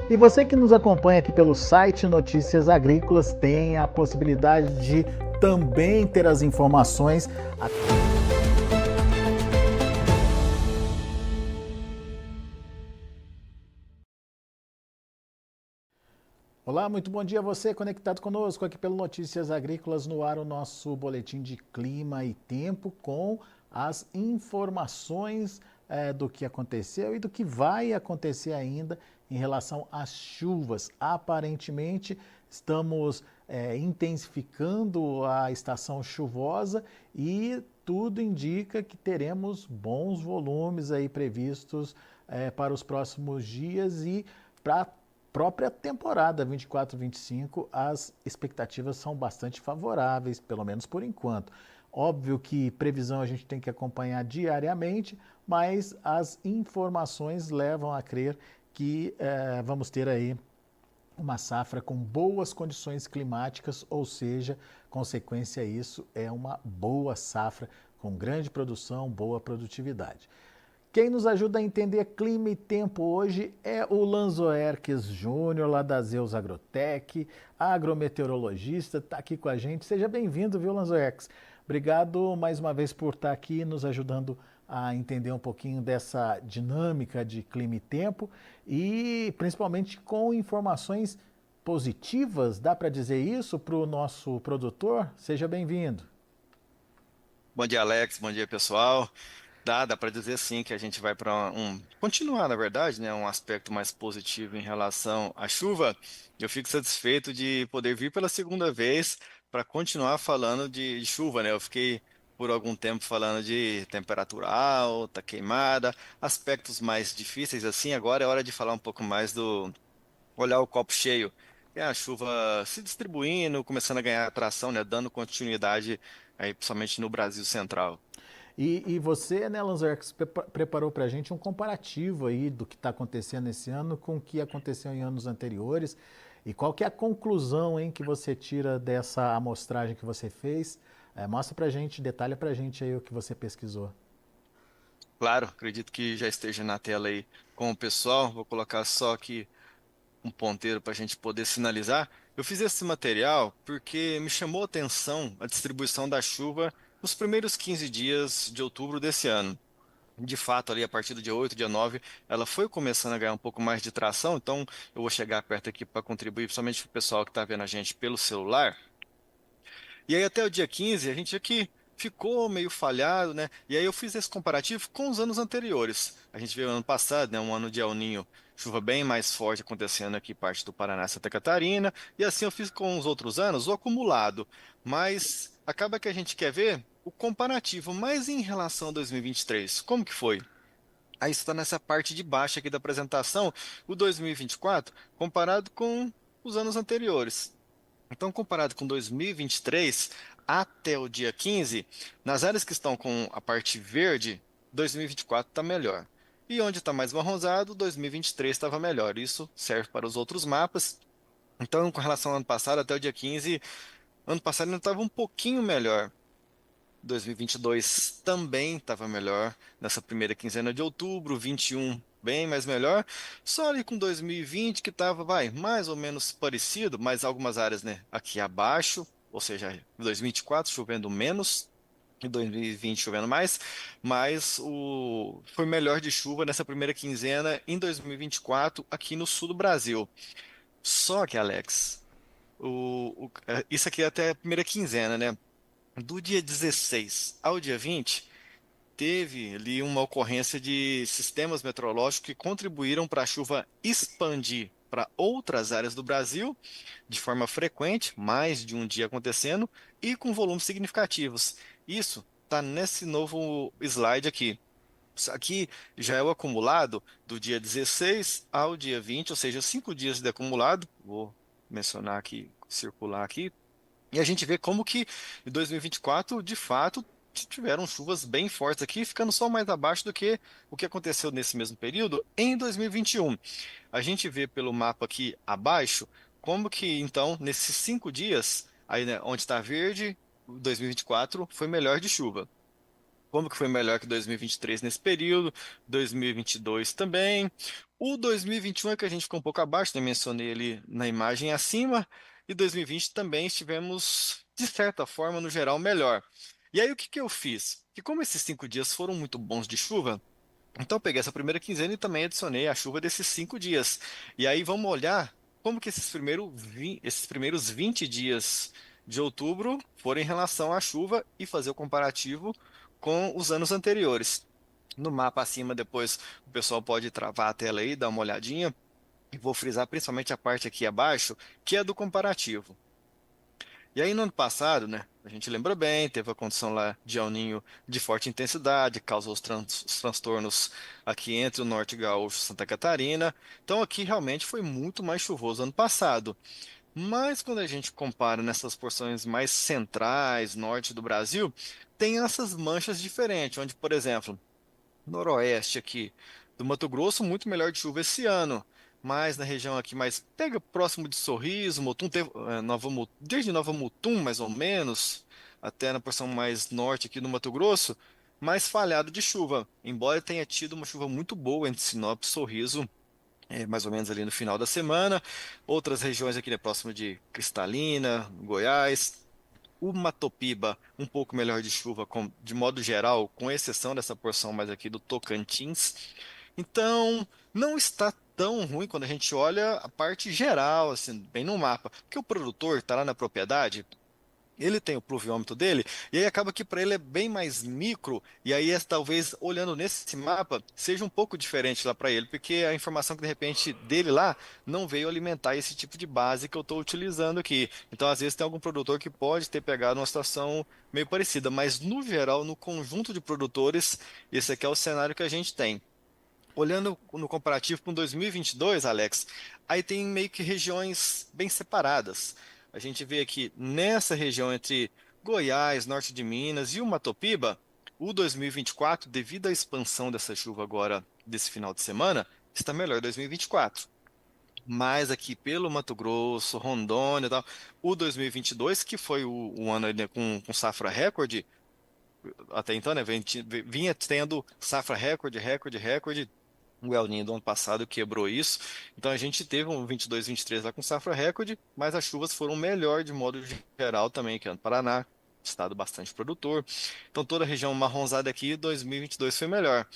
E você que nos acompanha aqui pelo site Notícias Agrícolas tem a possibilidade de também ter as informações. Olá, muito bom dia a você conectado conosco aqui pelo Notícias Agrícolas no ar, o nosso boletim de clima e tempo com as informações do que aconteceu e do que vai acontecer ainda em relação às chuvas. Aparentemente, estamos intensificando a estação chuvosa e tudo indica que teremos bons volumes aí previstos para os próximos dias e para própria temporada 24-25, as expectativas são bastante favoráveis, pelo menos por enquanto. Óbvio que previsão a gente tem que acompanhar diariamente, mas as informações levam a crer que vamos ter aí uma safra com boas condições climáticas, ou seja, consequência isso é uma boa safra com grande produção, boa produtividade. Quem nos ajuda a entender clima e tempo hoje é o Lanzoerques Júnior, lá da Zeus Agrotech, agrometeorologista, está aqui com a gente. Seja bem-vindo, viu, Lanzoerques? Obrigado mais uma vez por estar aqui nos ajudando a entender um pouquinho dessa dinâmica de clima e tempo e principalmente com informações positivas, dá para dizer isso para o nosso produtor? Seja bem-vindo. Bom dia, Alex. Bom dia, pessoal. Dá para dizer sim que a gente vai para continuar, na verdade, né, um aspecto mais positivo em relação à chuva. Eu fico satisfeito de poder vir pela segunda vez para continuar falando de chuva, né? Eu fiquei por algum tempo falando de temperatura alta, queimada, aspectos mais difíceis assim. Agora é hora de falar um pouco mais do olhar o copo cheio. É a chuva se distribuindo, começando a ganhar atração, né, dando continuidade aí, principalmente no Brasil Central. E você, né, Lanzarx, preparou para a gente um comparativo aí do que está acontecendo esse ano com o que aconteceu em anos anteriores. E qual que é a conclusão, hein, que você tira dessa amostragem que você fez? Mostra para a gente, detalha para a gente aí o que você pesquisou. Claro, acredito que já esteja na tela aí com o pessoal. Vou colocar só aqui um ponteiro para a gente poder sinalizar. Eu fiz esse material porque me chamou a atenção a distribuição da chuva nos primeiros 15 dias de outubro desse ano. De fato, ali a partir do dia 8, dia 9, ela foi começando a ganhar um pouco mais de tração, então eu vou chegar perto aqui para contribuir, principalmente para o pessoal que está vendo a gente pelo celular. E aí até o dia 15 a gente aqui ficou meio falhado, né? E aí eu fiz esse comparativo com os anos anteriores. A gente viu ano passado, né, um ano de El Niño, chuva bem mais forte acontecendo aqui parte do Paraná e Santa Catarina, e assim eu fiz com os outros anos o acumulado. Mas acaba que a gente quer ver o comparativo, mas em relação a 2023, como que foi? Aí está nessa parte de baixo aqui da apresentação, o 2024 comparado com os anos anteriores. Então, comparado com 2023, até o dia 15, nas áreas que estão com a parte verde, 2024 está melhor. E onde está mais marronzado, 2023 estava melhor. Isso serve para os outros mapas. Então, com relação ao ano passado, até o dia 15, ano passado ainda estava um pouquinho melhor. 2022 também estava melhor nessa primeira quinzena de outubro, 21 bem mais melhor. Só ali com 2020 que estava, vai, mais ou menos parecido, mas algumas áreas, né, aqui abaixo, ou seja, 2024 chovendo menos e 2020 chovendo mais, mas foi melhor de chuva nessa primeira quinzena em 2024 aqui no sul do Brasil. Só que, Alex, isso aqui é até a primeira quinzena, né? Do dia 16 ao dia 20, teve ali uma ocorrência de sistemas meteorológicos que contribuíram para a chuva expandir para outras áreas do Brasil de forma frequente, mais de um dia acontecendo, e com volumes significativos. Isso está nesse novo slide aqui. Isso aqui já é o acumulado do dia 16 ao dia 20, ou seja, 5 dias de acumulado. Vou mencionar aqui, circular aqui, e a gente vê como que em 2024, de fato, tiveram chuvas bem fortes aqui, ficando só mais abaixo do que o que aconteceu nesse mesmo período em 2021. A gente vê pelo mapa aqui abaixo como que, então, nesses 5 dias, aí, né, onde está verde, 2024 foi melhor de chuva. como que foi melhor que 2023 nesse período, 2022 também. O 2021 é que a gente ficou um pouco abaixo, né? Mencionei ali na imagem acima, e 2020 também estivemos, de certa forma, no geral, melhor. E aí o que que eu fiz? Que como esses 5 dias foram muito bons de chuva, então eu peguei essa primeira quinzena e também adicionei a chuva desses 5 dias. E aí vamos olhar como que esses primeiros 20 dias de outubro foram em relação à chuva e fazer o comparativo com os anos anteriores. No mapa acima, depois o pessoal pode travar a tela aí, dar uma olhadinha. E vou frisar principalmente a parte aqui abaixo, que é do comparativo. E aí, no ano passado, né, a gente lembra bem, teve a condição lá de El Niño de forte intensidade, causou os transtornos aqui entre o Norte Gaúcho e Santa Catarina. Então, aqui realmente foi muito mais chuvoso ano passado. Mas quando a gente compara nessas porções mais centrais, norte do Brasil, tem essas manchas diferentes, onde, por exemplo, noroeste aqui do Mato Grosso, muito melhor de chuva esse ano. Mas na região aqui mais pega próximo de Sorriso, Mutum, desde Nova Mutum, mais ou menos, até na porção mais norte aqui do Mato Grosso, mais falhado de chuva. Embora tenha tido uma chuva muito boa entre Sinop e Sorriso, mais ou menos ali no final da semana. Outras regiões aqui, né, próximo de Cristalina, Goiás. O Matopiba, um pouco melhor de chuva, de modo geral, com exceção dessa porção mais aqui do Tocantins. Então, não está tão ruim quando a gente olha a parte geral, assim, bem no mapa. Porque o produtor está lá na propriedade, ele tem o pluviômetro dele, e aí acaba que para ele é bem mais micro, e aí talvez olhando nesse mapa seja um pouco diferente lá para ele, porque a informação que de repente dele lá não veio alimentar esse tipo de base que eu estou utilizando aqui. Então, às vezes, tem algum produtor que pode ter pegado uma situação meio parecida, mas no geral, no conjunto de produtores, esse aqui é o cenário que a gente tem. Olhando no comparativo com 2022, Alex, aí tem meio que regiões bem separadas. A gente vê aqui nessa região entre Goiás, norte de Minas e o Matopiba, o 2024, devido à expansão dessa chuva agora desse final de semana, está melhor 2024. Mas aqui pelo Mato Grosso, Rondônia e tal, o 2022, que foi o ano aí, né, com safra recorde, até então, né, vinha tendo safra recorde, recorde, recorde. O El Niño do ano passado quebrou isso. Então a gente teve um 22, 23 lá com safra recorde, mas as chuvas foram melhor de modo geral também aqui no Paraná, estado bastante produtor. Então toda a região marronzada aqui, 2022 foi melhor.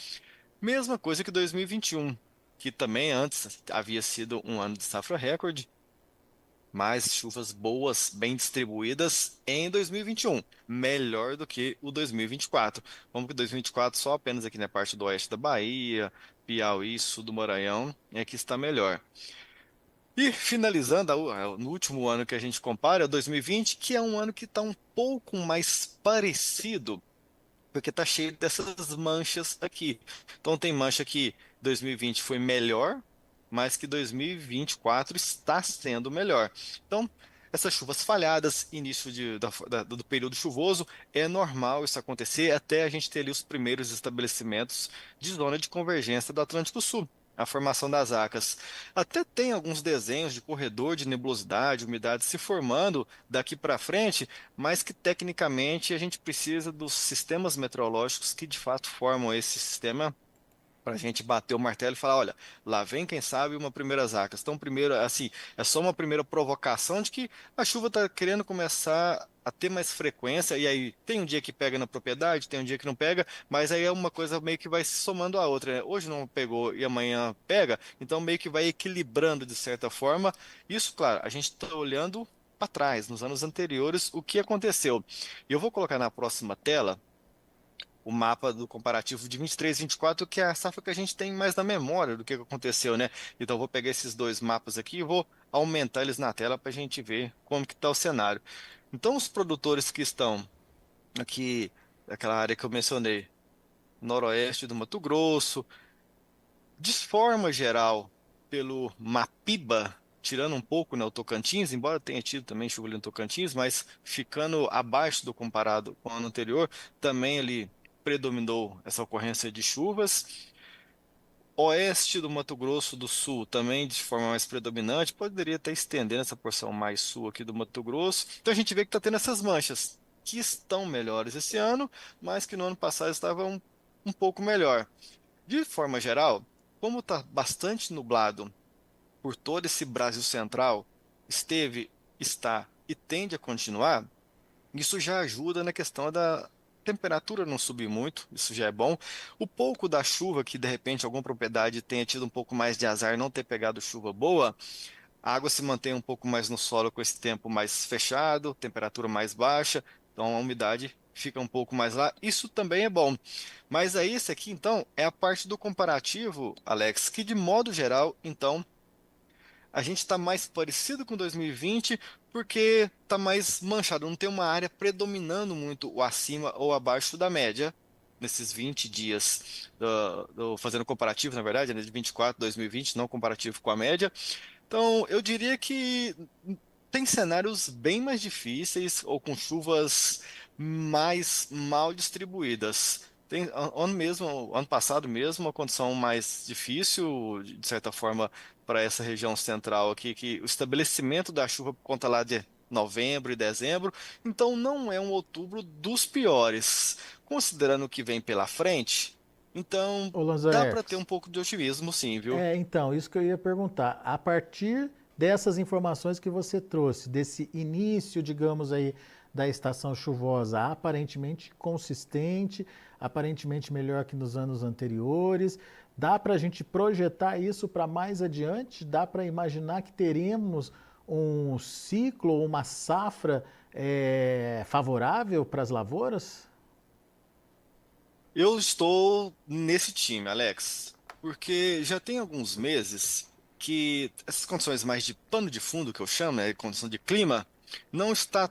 Mesma coisa que 2021, que também antes havia sido um ano de safra recorde, mais chuvas boas, bem distribuídas em 2021, melhor do que o 2024. Vamos que 2024 só apenas aqui na parte do oeste da Bahia, Piauí, sul do Maranhão, é que está melhor. E finalizando, no último ano que a gente compara, 2020, que é um ano que está um pouco mais parecido, porque está cheio dessas manchas aqui. Então tem mancha que 2020 foi melhor, mas que 2024 está sendo melhor. Então, essas chuvas falhadas, início do período chuvoso, é normal isso acontecer até a gente ter ali os primeiros estabelecimentos de zona de convergência do Atlântico Sul. A formação das ACAS. Até tem alguns desenhos de corredor de nebulosidade, umidade se formando daqui para frente, mas que tecnicamente a gente precisa dos sistemas meteorológicos que de fato formam esse sistema para a gente bater o martelo e falar, olha, lá vem quem sabe uma primeira zacas. Então, primeiro, assim, é só uma primeira provocação de que a chuva está querendo começar a ter mais frequência, e aí tem um dia que pega na propriedade, tem um dia que não pega, mas aí é uma coisa meio que vai se somando à outra, né? Hoje não pegou e amanhã pega, então meio que vai equilibrando de certa forma. Isso, claro, a gente está olhando para trás, nos anos anteriores, o que aconteceu. E eu vou colocar na próxima tela o mapa do comparativo de 23 e 24, que é a safra que a gente tem mais na memória do que aconteceu, né? Então eu vou pegar esses dois mapas aqui e vou aumentar eles na tela para a gente ver como que está o cenário. Então os produtores que estão aqui, daquela área que eu mencionei, noroeste do Mato Grosso, de forma geral, pelo Mapiba, tirando um pouco, né, o Tocantins, embora tenha tido também chuva ali no Tocantins, mas ficando abaixo do comparado com o ano anterior, também ali predominou essa ocorrência de chuvas. Oeste do Mato Grosso do Sul também de forma mais predominante, poderia estar estendendo essa porção mais sul aqui do Mato Grosso. Então a gente vê que está tendo essas manchas. que estão melhores esse ano, mas que no ano passado estavam um pouco melhor. De forma geral, como está bastante nublado por todo esse Brasil Central, esteve, está e tende a continuar, isso já ajuda na questão da temperatura não subir muito, isso já é bom. O pouco da chuva, que de repente alguma propriedade tenha tido um pouco mais de azar não ter pegado chuva boa, a água se mantém um pouco mais no solo com esse tempo mais fechado, temperatura mais baixa, então a umidade fica um pouco mais lá. Isso também é bom. Mas aí, esse aqui, então, é a parte do comparativo, Alex, que de modo geral, então, a gente está mais parecido com 2020 porque está mais manchado, não tem uma área predominando muito o acima ou abaixo da média nesses 20 dias, fazendo comparativo, na verdade, né, de 24, 2020, não comparativo com a média. Então, eu diria que tem cenários bem mais difíceis ou com chuvas mais mal distribuídas. Tem ano mesmo, ano passado mesmo, uma condição mais difícil, de certa forma, para essa região central aqui, que o estabelecimento da chuva por conta lá de novembro e dezembro, então não é um outubro dos piores. Considerando o que vem pela frente, então Ô, dá para ter um Lanzoex, pouco de otimismo, sim, viu? então, isso que eu ia perguntar. A partir dessas informações que você trouxe, desse início, digamos aí, da estação chuvosa, aparentemente consistente, aparentemente melhor que nos anos anteriores, dá para a gente projetar isso para mais adiante? Dá para imaginar que teremos um ciclo, uma safra favorável para as lavouras? Eu estou nesse time, Alex, porque já tem alguns meses que essas condições mais de pano de fundo, que eu chamo, né, condição de clima, não está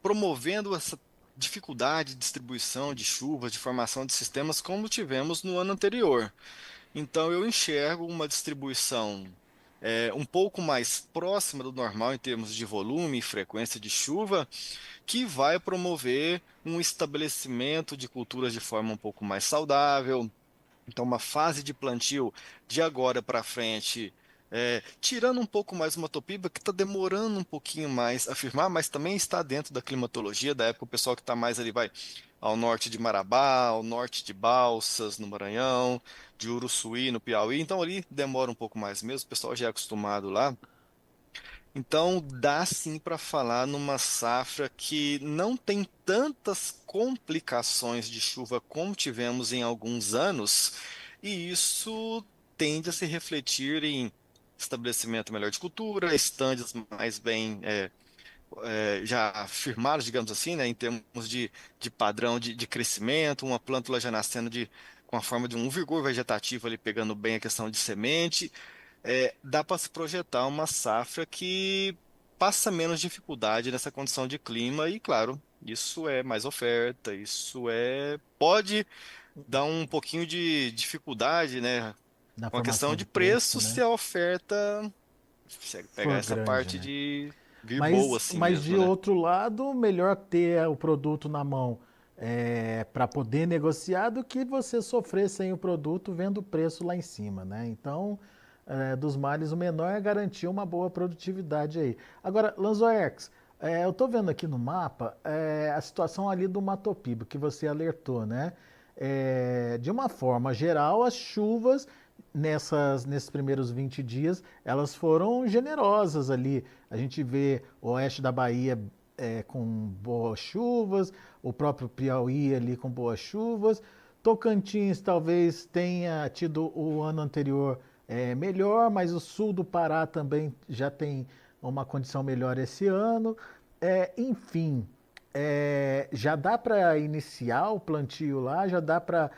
promovendo essa dificuldade de distribuição de chuvas, de formação de sistemas como tivemos no ano anterior. Então eu enxergo uma distribuição um pouco mais próxima do normal em termos de volume e frequência de chuva, que vai promover um estabelecimento de culturas de forma um pouco mais saudável. Então, uma fase de plantio de agora para frente, tirando um pouco mais uma topiba que está demorando um pouquinho mais a firmar, mas também está dentro da climatologia da época. O pessoal que está mais ali vai ao norte de Marabá, ao norte de Balsas, no Maranhão, de Uruçuí, no Piauí. Então, ali demora um pouco mais mesmo. O pessoal já é acostumado lá. Então, dá sim para falar numa safra que não tem tantas complicações de chuva como tivemos em alguns anos, e isso tende a se refletir em estabelecimento melhor de cultura, estandes mais bem já firmados, digamos assim, né, em termos de padrão de crescimento, uma plântula já nascendo com a forma de um vigor vegetativo ali, pegando bem a questão de semente. Dá para se projetar uma safra que passa menos dificuldade nessa condição de clima e, claro, isso é mais oferta, pode dar um pouquinho de dificuldade, né? Na Com a questão formação de de preço, preço, se né? a oferta pegar For essa grande, parte né? de vir boa Mas, assim mas de mesmo, né? outro lado, melhor ter o produto na mão para poder negociar do que você sofrer sem o produto vendo o preço lá em cima, né? Então, dos males, o menor é garantir uma boa produtividade aí. Agora, Lanzoex, eu estou vendo aqui no mapa a situação ali do Mato Piba, que você alertou, né? De uma forma geral, as chuvas nesses primeiros 20 dias, elas foram generosas ali. A gente vê o oeste da Bahia com boas chuvas, o próprio Piauí ali com boas chuvas. Tocantins talvez tenha tido o ano anterior melhor, mas o sul do Pará também já tem uma condição melhor esse ano. Enfim, já dá para iniciar o plantio lá, já dá para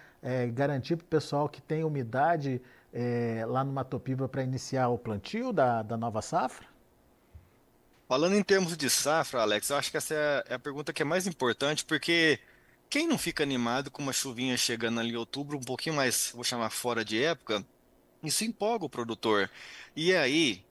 garantir para o pessoal que tem umidade lá no Mato Piba para iniciar o plantio da nova safra? Falando em termos de safra, Alex, eu acho que essa é a pergunta que é mais importante, porque quem não fica animado com uma chuvinha chegando ali em outubro, um pouquinho mais, vou chamar fora de época, isso empolga o produtor. E aí,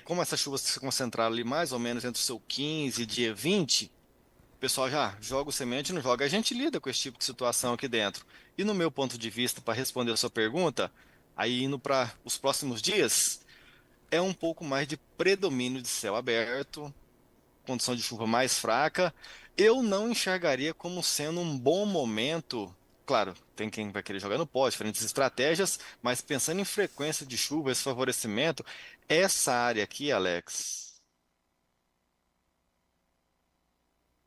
como essa chuva se concentrar ali mais ou menos entre o seu 15 e dia 20, o pessoal já joga o semente, não joga. A gente lida com esse tipo de situação aqui dentro. E no meu ponto de vista, para responder a sua pergunta, aí indo para os próximos dias, é um pouco mais de predomínio de céu aberto, condição de chuva mais fraca Eu não enxergaria como sendo um bom momento. Claro, tem quem vai querer jogar no pó, diferentes estratégias, mas pensando em frequência de chuva, esse favorecimento, essa área aqui, Alex,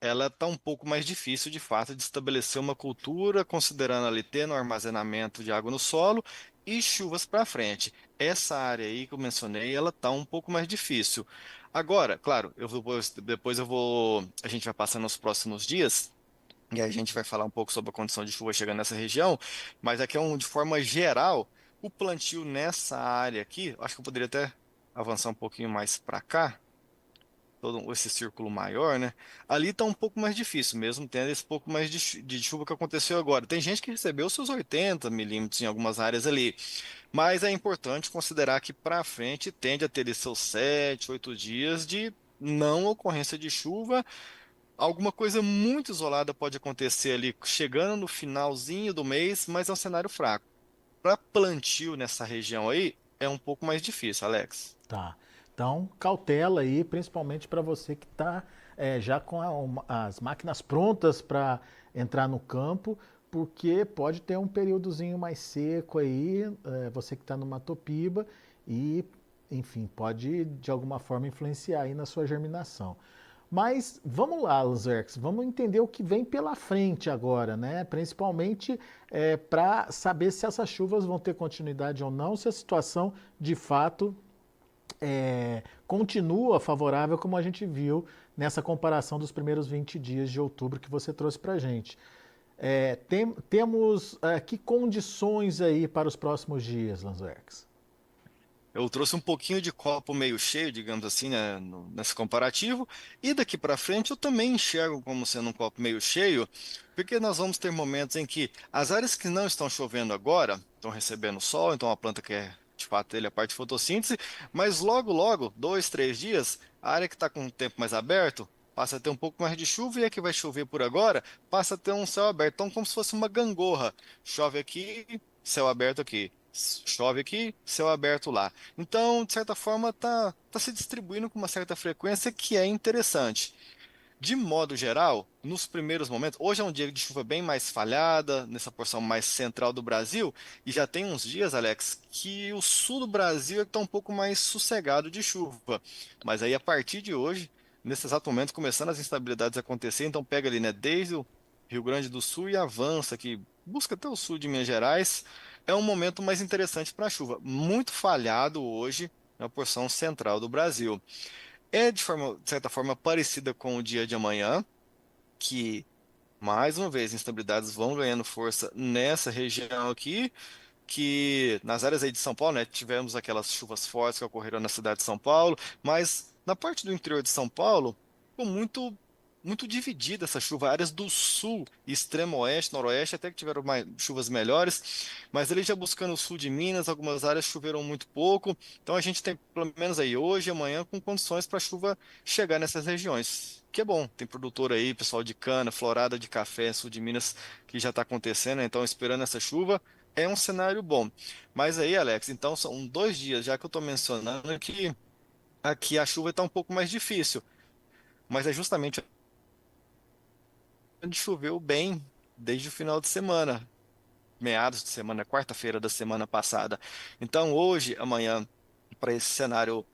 ela está um pouco mais difícil, de fato, de estabelecer uma cultura, considerando ali tendo armazenamento de água no solo e chuvas para frente. Essa área aí que eu mencionei, ela está um pouco mais difícil. Agora, claro, depois eu vou, a gente vai passando nos próximos dias. E aí a gente vai falar um pouco sobre a condição de chuva chegando nessa região, mas aqui de forma geral, o plantio nessa área aqui, acho que eu poderia até avançar um pouquinho mais para cá, todo esse círculo maior, né? Ali está um pouco mais difícil, mesmo tendo esse pouco mais de chuva que aconteceu agora. Tem gente que recebeu seus 80 milímetros em algumas áreas ali, mas é importante considerar que para frente tende a ter ali seus 7, 8 dias de não ocorrência de chuva. Alguma coisa muito isolada pode acontecer ali, chegando no finalzinho do mês, mas é um cenário fraco. Para plantio nessa região aí, é um pouco mais difícil, Alex. Tá. Então, cautela aí, principalmente para você que está já com as máquinas prontas para entrar no campo, porque pode ter um períodozinho mais seco aí, você que está numa topiba, e, enfim, pode de alguma forma influenciar aí na sua germinação. Mas vamos lá, Luzerx, vamos entender o que vem pela frente agora, né? Principalmente para saber se essas chuvas vão ter continuidade ou não, se a situação de fato continua favorável, como a gente viu nessa comparação dos primeiros 20 dias de outubro que você trouxe para a gente. Temos que condições aí para os próximos dias, Lanzerx? Eu trouxe um pouquinho de copo meio cheio, digamos assim, né, nesse comparativo, e daqui para frente eu também enxergo como sendo um copo meio cheio, porque nós vamos ter momentos em que as áreas que não estão chovendo agora estão recebendo sol, então a planta quer, de fato, ele é a parte de fotossíntese, mas logo, logo, 2, 3 dias, a área que está com o tempo mais aberto passa a ter um pouco mais de chuva e a que vai chover por agora passa a ter um céu aberto, então como se fosse uma gangorra, chove aqui, céu aberto aqui. Chove aqui, céu aberto lá. Então, de certa forma, tá se distribuindo com uma certa frequência que é interessante. De modo geral, nos primeiros momentos, hoje é um dia de chuva bem mais falhada, nessa porção mais central do Brasil, e já tem uns dias, Alex, que o sul do Brasil está um pouco mais sossegado de chuva. Mas aí, a partir de hoje, nesse exato momento, começando as instabilidades a acontecer, então pega ali, né, desde o Rio Grande do Sul e avança, que busca até o sul de Minas Gerais, é um momento mais interessante para a chuva. Muito falhado hoje na porção central do Brasil. É de certa forma parecida com o dia de amanhã, que mais uma vez instabilidades vão ganhando força nessa região aqui, que nas áreas aí de São Paulo, né, tivemos aquelas chuvas fortes que ocorreram na cidade de São Paulo, mas na parte do interior de São Paulo, ficou muito dividida essa chuva. Áreas do sul, extremo oeste, noroeste, até que tiveram chuvas melhores, mas ele já buscando o sul de Minas, algumas áreas choveram muito pouco. Então a gente tem pelo menos aí hoje e amanhã com condições para a chuva chegar nessas regiões. Que é bom, tem produtor aí, pessoal de cana, florada de café, sul de Minas, que já está acontecendo, né? Então esperando essa chuva. É um cenário bom. Mas aí, Alex, então são 2 dias já que eu estou mencionando que aqui a chuva está um pouco mais difícil. Mas é justamente onde choveu bem desde o final de semana, meados de semana, quarta-feira da semana passada. Então, hoje, amanhã, para esse cenário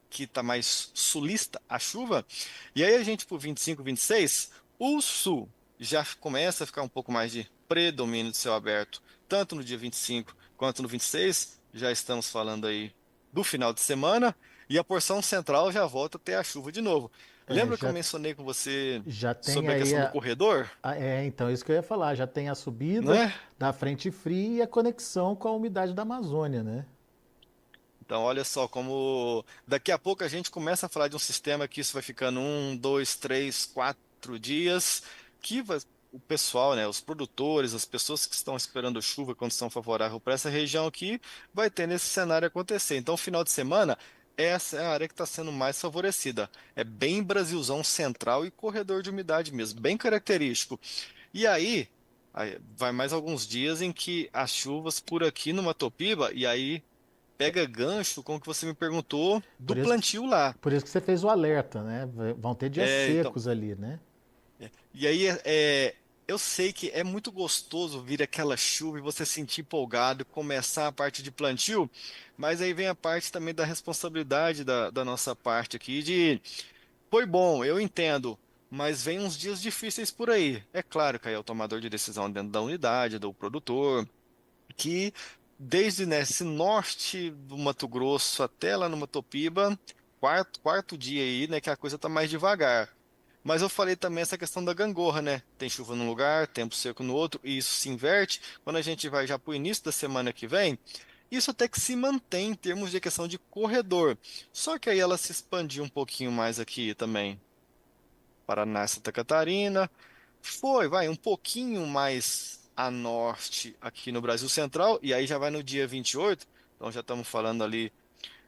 que está mais sulista, a chuva, e aí a gente, por 25, 26, o sul já começa a ficar um pouco mais de predomínio de céu aberto, tanto no dia 25 quanto no 26, já estamos falando aí do final de semana, e a porção central já volta a ter a chuva de novo. É, Lembra que eu já, mencionei com você já tem sobre a aí questão do corredor? então isso que eu ia falar, já tem a subida Né? da frente fria e a conexão com a umidade da Amazônia, né? Então, olha só como daqui a pouco a gente começa a falar de um sistema que isso vai ficando 1, 2, 3, 4 dias, que o pessoal, né, os produtores, as pessoas que estão esperando chuva, condição favorável para essa região aqui, vai ter nesse cenário acontecer. Então, final de semana, essa é a área que está sendo mais favorecida. É bem Brasilzão central e corredor de umidade mesmo, bem característico. E aí vai mais alguns dias em que as chuvas por aqui no Matopiba, e aí pega gancho com o que você me perguntou do Por isso, plantio lá. por isso que você fez o alerta, né? Vão ter dias Então, secos ali, né? E aí, eu sei que é muito gostoso vir aquela chuva e você se sentir empolgado, começar a parte de plantio, mas aí vem a parte também da responsabilidade da nossa parte aqui de, foi bom, eu entendo, mas vem uns dias difíceis por aí. É claro que aí é o tomador de decisão dentro da unidade, do produtor, que desde, né, esse norte do Mato Grosso até lá no Matopiba, quarto dia aí, né, que a coisa tá mais devagar. Mas eu falei também essa questão da gangorra, né? Tem chuva num lugar, tempo seco no outro, e isso se inverte. Quando a gente vai já para o início da semana que vem, isso até que se mantém em termos de questão de corredor. Só que aí ela se expandiu um pouquinho mais aqui também. Paraná, Santa Catarina. Vai um pouquinho mais a norte aqui no Brasil Central, e aí já vai no dia 28. Então já estamos falando ali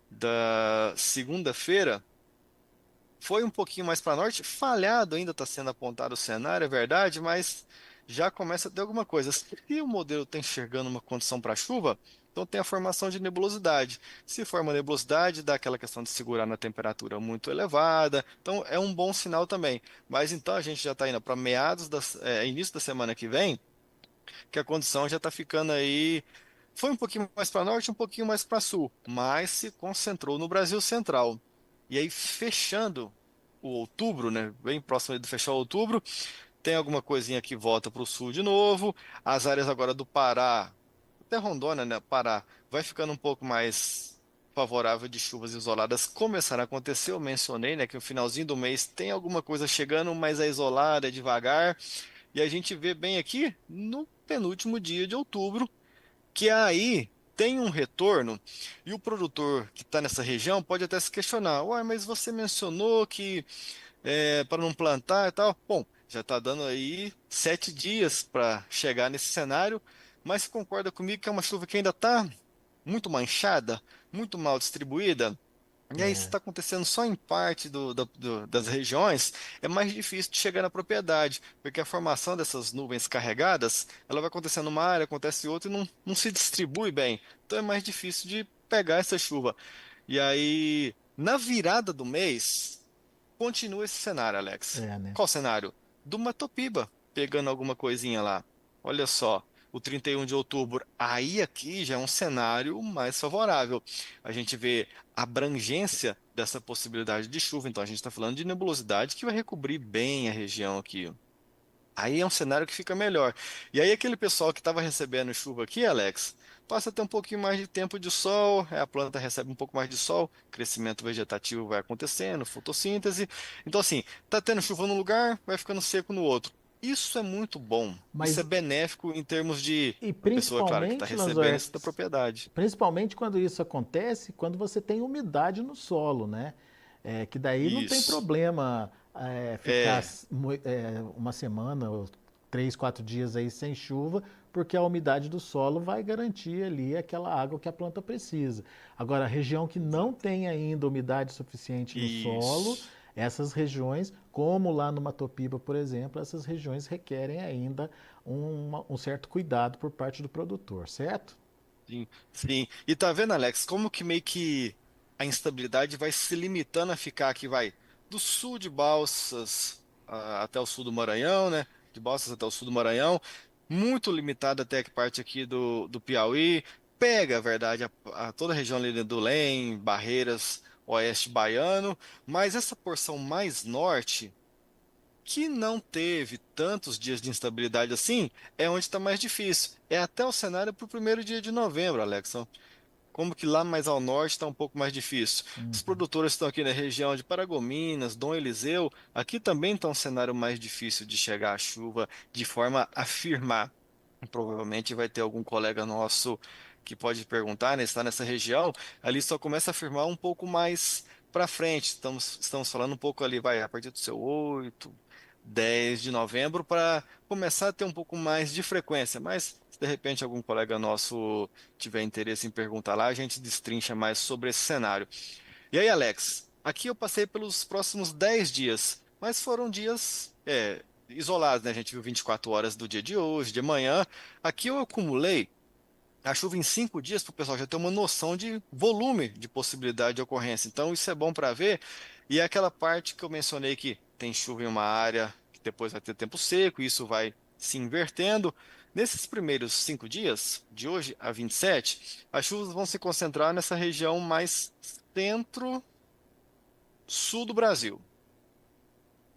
da segunda-feira. Foi um pouquinho mais para norte, falhado ainda está sendo apontado o cenário, é verdade, mas já começa a ter alguma coisa. Se o modelo está enxergando uma condição para chuva, então tem a formação de nebulosidade. Se forma nebulosidade, dá aquela questão de segurar na temperatura muito elevada, então é um bom sinal também. Mas então a gente já está indo para início da semana que vem, que a condição já está ficando aí. Foi um pouquinho mais para norte, um pouquinho mais para sul, mas se concentrou no Brasil Central. E aí, fechando o outubro, né? Bem próximo de fechar o outubro, tem alguma coisinha que volta para o sul de novo. As áreas agora do Pará, até Rondônia, né? Pará, vai ficando um pouco mais favorável de chuvas isoladas começaram a acontecer. Eu mencionei, né, que no finalzinho do mês tem alguma coisa chegando, mas é isolada, é devagar. E a gente vê bem aqui no penúltimo dia de outubro que aí tem um retorno e o produtor que está nessa região pode até se questionar, uai, mas você mencionou que para não plantar e tal. Bom, já está dando aí 7 dias para chegar nesse cenário, mas você concorda comigo que é uma chuva que ainda está muito manchada, muito mal distribuída? E aí, se É, está acontecendo só em parte das regiões, é mais difícil de chegar na propriedade, porque a formação dessas nuvens carregadas, ela vai acontecer numa área, acontece em outra e não se distribui bem. Então é mais difícil de pegar essa chuva. E aí, na virada do mês, continua esse cenário, Alex. né? Qual cenário? Do Matopiba, pegando alguma coisinha lá. Olha só, o 31 de outubro. Aí aqui já é um cenário mais favorável. A gente vê a abrangência dessa possibilidade de chuva. Então a gente está falando de nebulosidade que vai recobrir bem a região aqui. Aí é um cenário que fica melhor. E aí aquele pessoal que estava recebendo chuva aqui, Alex, passa a ter um pouquinho mais de tempo de sol, a planta recebe um pouco mais de sol, crescimento vegetativo vai acontecendo, fotossíntese. Então assim, tá tendo chuva num lugar, vai ficando seco no outro. Isso é muito bom. Isso é Mas, benéfico em termos de e a pessoa, claro, que está principalmente, recebendo Lanzor, isso da propriedade. principalmente quando isso acontece, quando você tem umidade no solo, né? Que daí não tem Isso. problema ficar É, uma semana ou 3, 4 dias aí sem chuva, porque a umidade do solo vai garantir ali aquela água que a planta precisa. Agora, a região que não tem ainda umidade suficiente no solo, isso. essas regiões, como lá no Matopiba, por exemplo, essas regiões requerem ainda um certo cuidado por parte do produtor, certo? Sim, sim. E tá vendo, Alex, como que meio que a instabilidade vai se limitando a ficar aqui, vai do sul de Balsas até o sul do Maranhão, né? De Balsas até o sul do Maranhão, muito limitada até a parte aqui do Piauí. Pega, a verdade, toda a região ali do Lem, Barreiras, Oeste Baiano, mas essa porção mais norte que não teve tantos dias de instabilidade assim, é onde está mais difícil. É até o cenário para o primeiro dia de novembro, Alex. Como que lá mais ao norte está um pouco mais difícil. Os Uhum. produtores estão aqui na região de Paragominas, Dom Eliseu, aqui também está um cenário mais difícil de chegar a chuva de forma a firmar. Provavelmente vai ter algum colega nosso que pode perguntar, né? Está nessa região, ali só começa a firmar um pouco mais para frente. Estamos falando um pouco ali, vai, a partir do seu 8, 10 de novembro, para começar a ter um pouco mais de frequência. Mas se de repente algum colega nosso tiver interesse em perguntar lá, a gente destrincha mais sobre esse cenário. E aí, Alex, aqui eu passei pelos próximos 10 dias, mas foram dias isolados, né? A gente viu 24 horas do dia de hoje, de amanhã. Aqui eu acumulei a chuva em 5 dias para o pessoal já ter uma noção de volume de possibilidade de ocorrência. Então, isso é bom para ver. E é aquela parte que eu mencionei que tem chuva em uma área, depois vai ter tempo seco, e isso vai se invertendo. Nesses primeiros 5 dias, de hoje a 27, as chuvas vão se concentrar nessa região mais centro-sul do Brasil.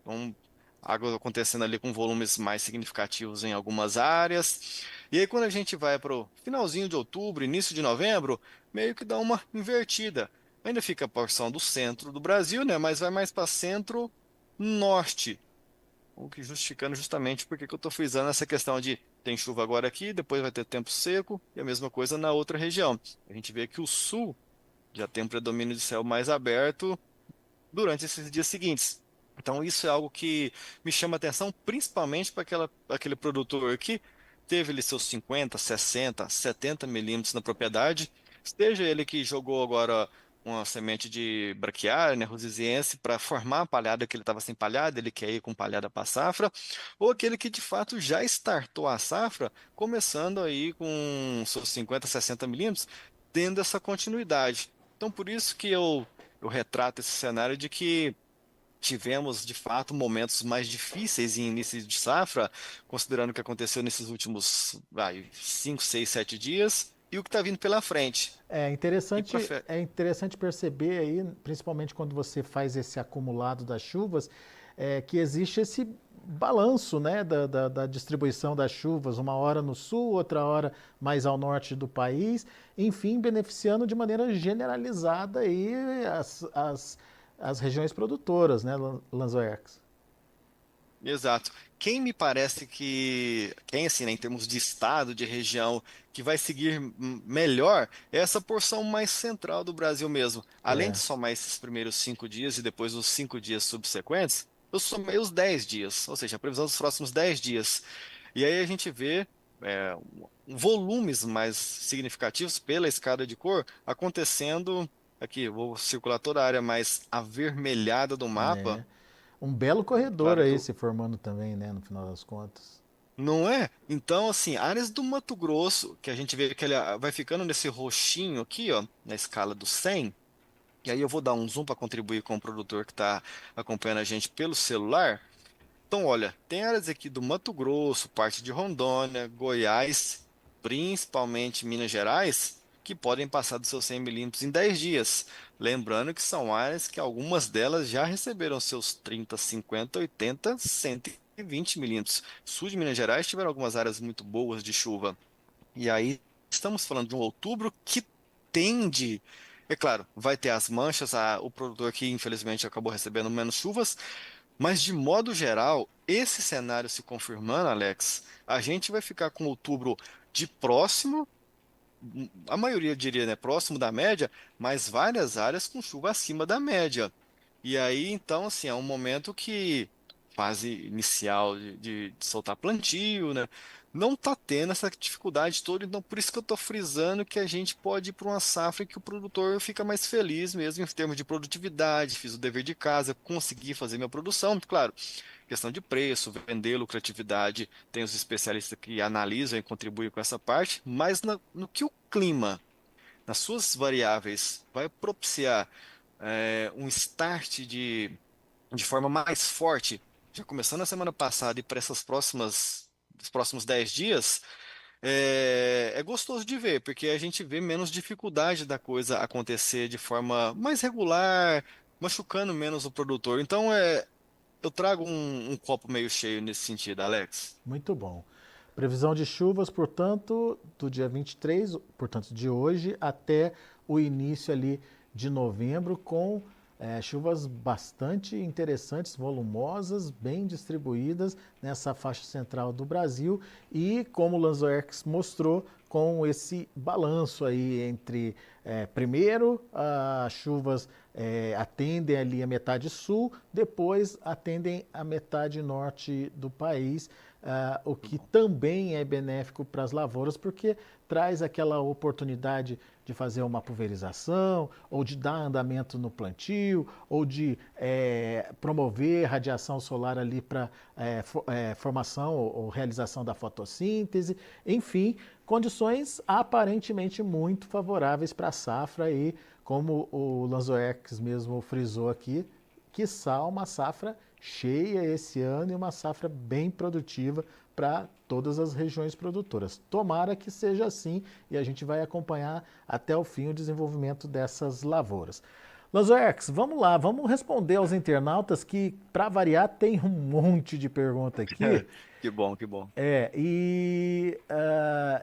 Então, água acontecendo ali com volumes mais significativos em algumas áreas. E aí, quando a gente vai para o finalzinho de outubro, início de novembro, meio que dá uma invertida. Ainda fica a porção do centro do Brasil, né? Mas vai mais para centro-norte. O que justificando justamente porque que eu estou frisando essa questão de tem chuva agora aqui, depois vai ter tempo seco, e a mesma coisa na outra região. A gente vê que o sul já tem um predomínio de céu mais aberto durante esses dias seguintes. Então, isso é algo que me chama atenção, principalmente para aquele produtor que teve ali seus 50, 60, 70 milímetros na propriedade, seja ele que jogou agora uma semente de braquiária, né, rosiziense, para formar a palhada que ele estava sem palhada, ele quer ir com palhada para a safra, ou aquele que de fato já startou a safra, começando aí com seus 50, 60 milímetros, tendo essa continuidade. Então, por isso que eu retrato esse cenário de que tivemos, de fato, momentos mais difíceis em início de safra, considerando o que aconteceu nesses últimos 5, 6, 7 dias e o que está vindo pela frente. É E para interessante, é interessante perceber aí, principalmente quando você faz esse acumulado das chuvas, que existe esse balanço, né, da distribuição das chuvas, uma hora no sul, outra hora mais ao norte do país, enfim, beneficiando de maneira generalizada aí as regiões produtoras, né, Lanzoerx? Exato. Quem me parece quem assim, né, em termos de estado, de região, que vai seguir melhor é essa porção mais central do Brasil mesmo. Além de É, somar esses primeiros 5 dias e depois os 5 dias subsequentes, eu somei os 10 dias, ou seja, a previsão dos próximos 10 dias. E aí a gente vê é, volumes mais significativos pela escada de cor acontecendo aqui. Eu vou circular toda a área mais avermelhada do mapa. né? Um belo corredor Claro que aí eu se formando também, né, no final das contas. Não é? Então, assim, áreas do Mato Grosso, que a gente vê que ele vai ficando nesse roxinho aqui, ó, na escala do 100, e aí eu vou dar um zoom para contribuir com o produtor que está acompanhando a gente pelo celular. Então, olha, tem áreas aqui do Mato Grosso, parte de Rondônia, Goiás, principalmente Minas Gerais, que podem passar dos seus 100 milímetros em 10 dias. Lembrando que são áreas que algumas delas já receberam seus 30, 50, 80, 120 milímetros. Sul de Minas Gerais tiveram algumas áreas muito boas de chuva. E aí estamos falando de um outubro que tende. É claro, vai ter as manchas, o produtor que infelizmente acabou recebendo menos chuvas, mas de modo geral, esse cenário se confirmando, Alex, a gente vai ficar com outubro de próximo, a maioria diria, né, próximo da média, mas várias áreas com chuva acima da média. E aí, então, assim, é um momento que fase inicial de soltar plantio, né? Não tá tendo essa dificuldade toda, então por isso que eu tô frisando que a gente pode ir para uma safra que o produtor fica mais feliz mesmo em termos de produtividade, fiz o dever de casa, consegui fazer minha produção, claro, questão de preço, vender, lucratividade, tem os especialistas que analisam e contribuem com essa parte, mas no que o clima, nas suas variáveis, vai propiciar um start de forma mais forte, já começando a semana passada e para os próximos 10 dias, é gostoso de ver, porque a gente vê menos dificuldade da coisa acontecer de forma mais regular, machucando menos o produtor. Então, eu trago um copo meio cheio nesse sentido, Alex. Muito bom. Previsão de chuvas, portanto, do dia 23, portanto, de hoje até o início ali de novembro, com chuvas bastante interessantes, volumosas, bem distribuídas nessa faixa central do Brasil e, como o Lanzoerx mostrou, com esse balanço aí entre, primeiro, as chuvas atendem ali a metade sul, depois atendem a metade norte do país, o que também é benéfico para as lavouras, porque traz aquela oportunidade de fazer uma pulverização, ou de dar andamento no plantio, ou de promover radiação solar ali para formação ou realização da fotossíntese, enfim, condições aparentemente muito favoráveis para a safra e, como o Lanzoex mesmo frisou aqui, quiçá uma safra cheia esse ano e uma safra bem produtiva para todas as regiões produtoras. Tomara que seja assim e a gente vai acompanhar até o fim o desenvolvimento dessas lavouras. Lanzoex, vamos lá, vamos responder aos internautas que, para variar, tem um monte de pergunta aqui. Que bom, que bom.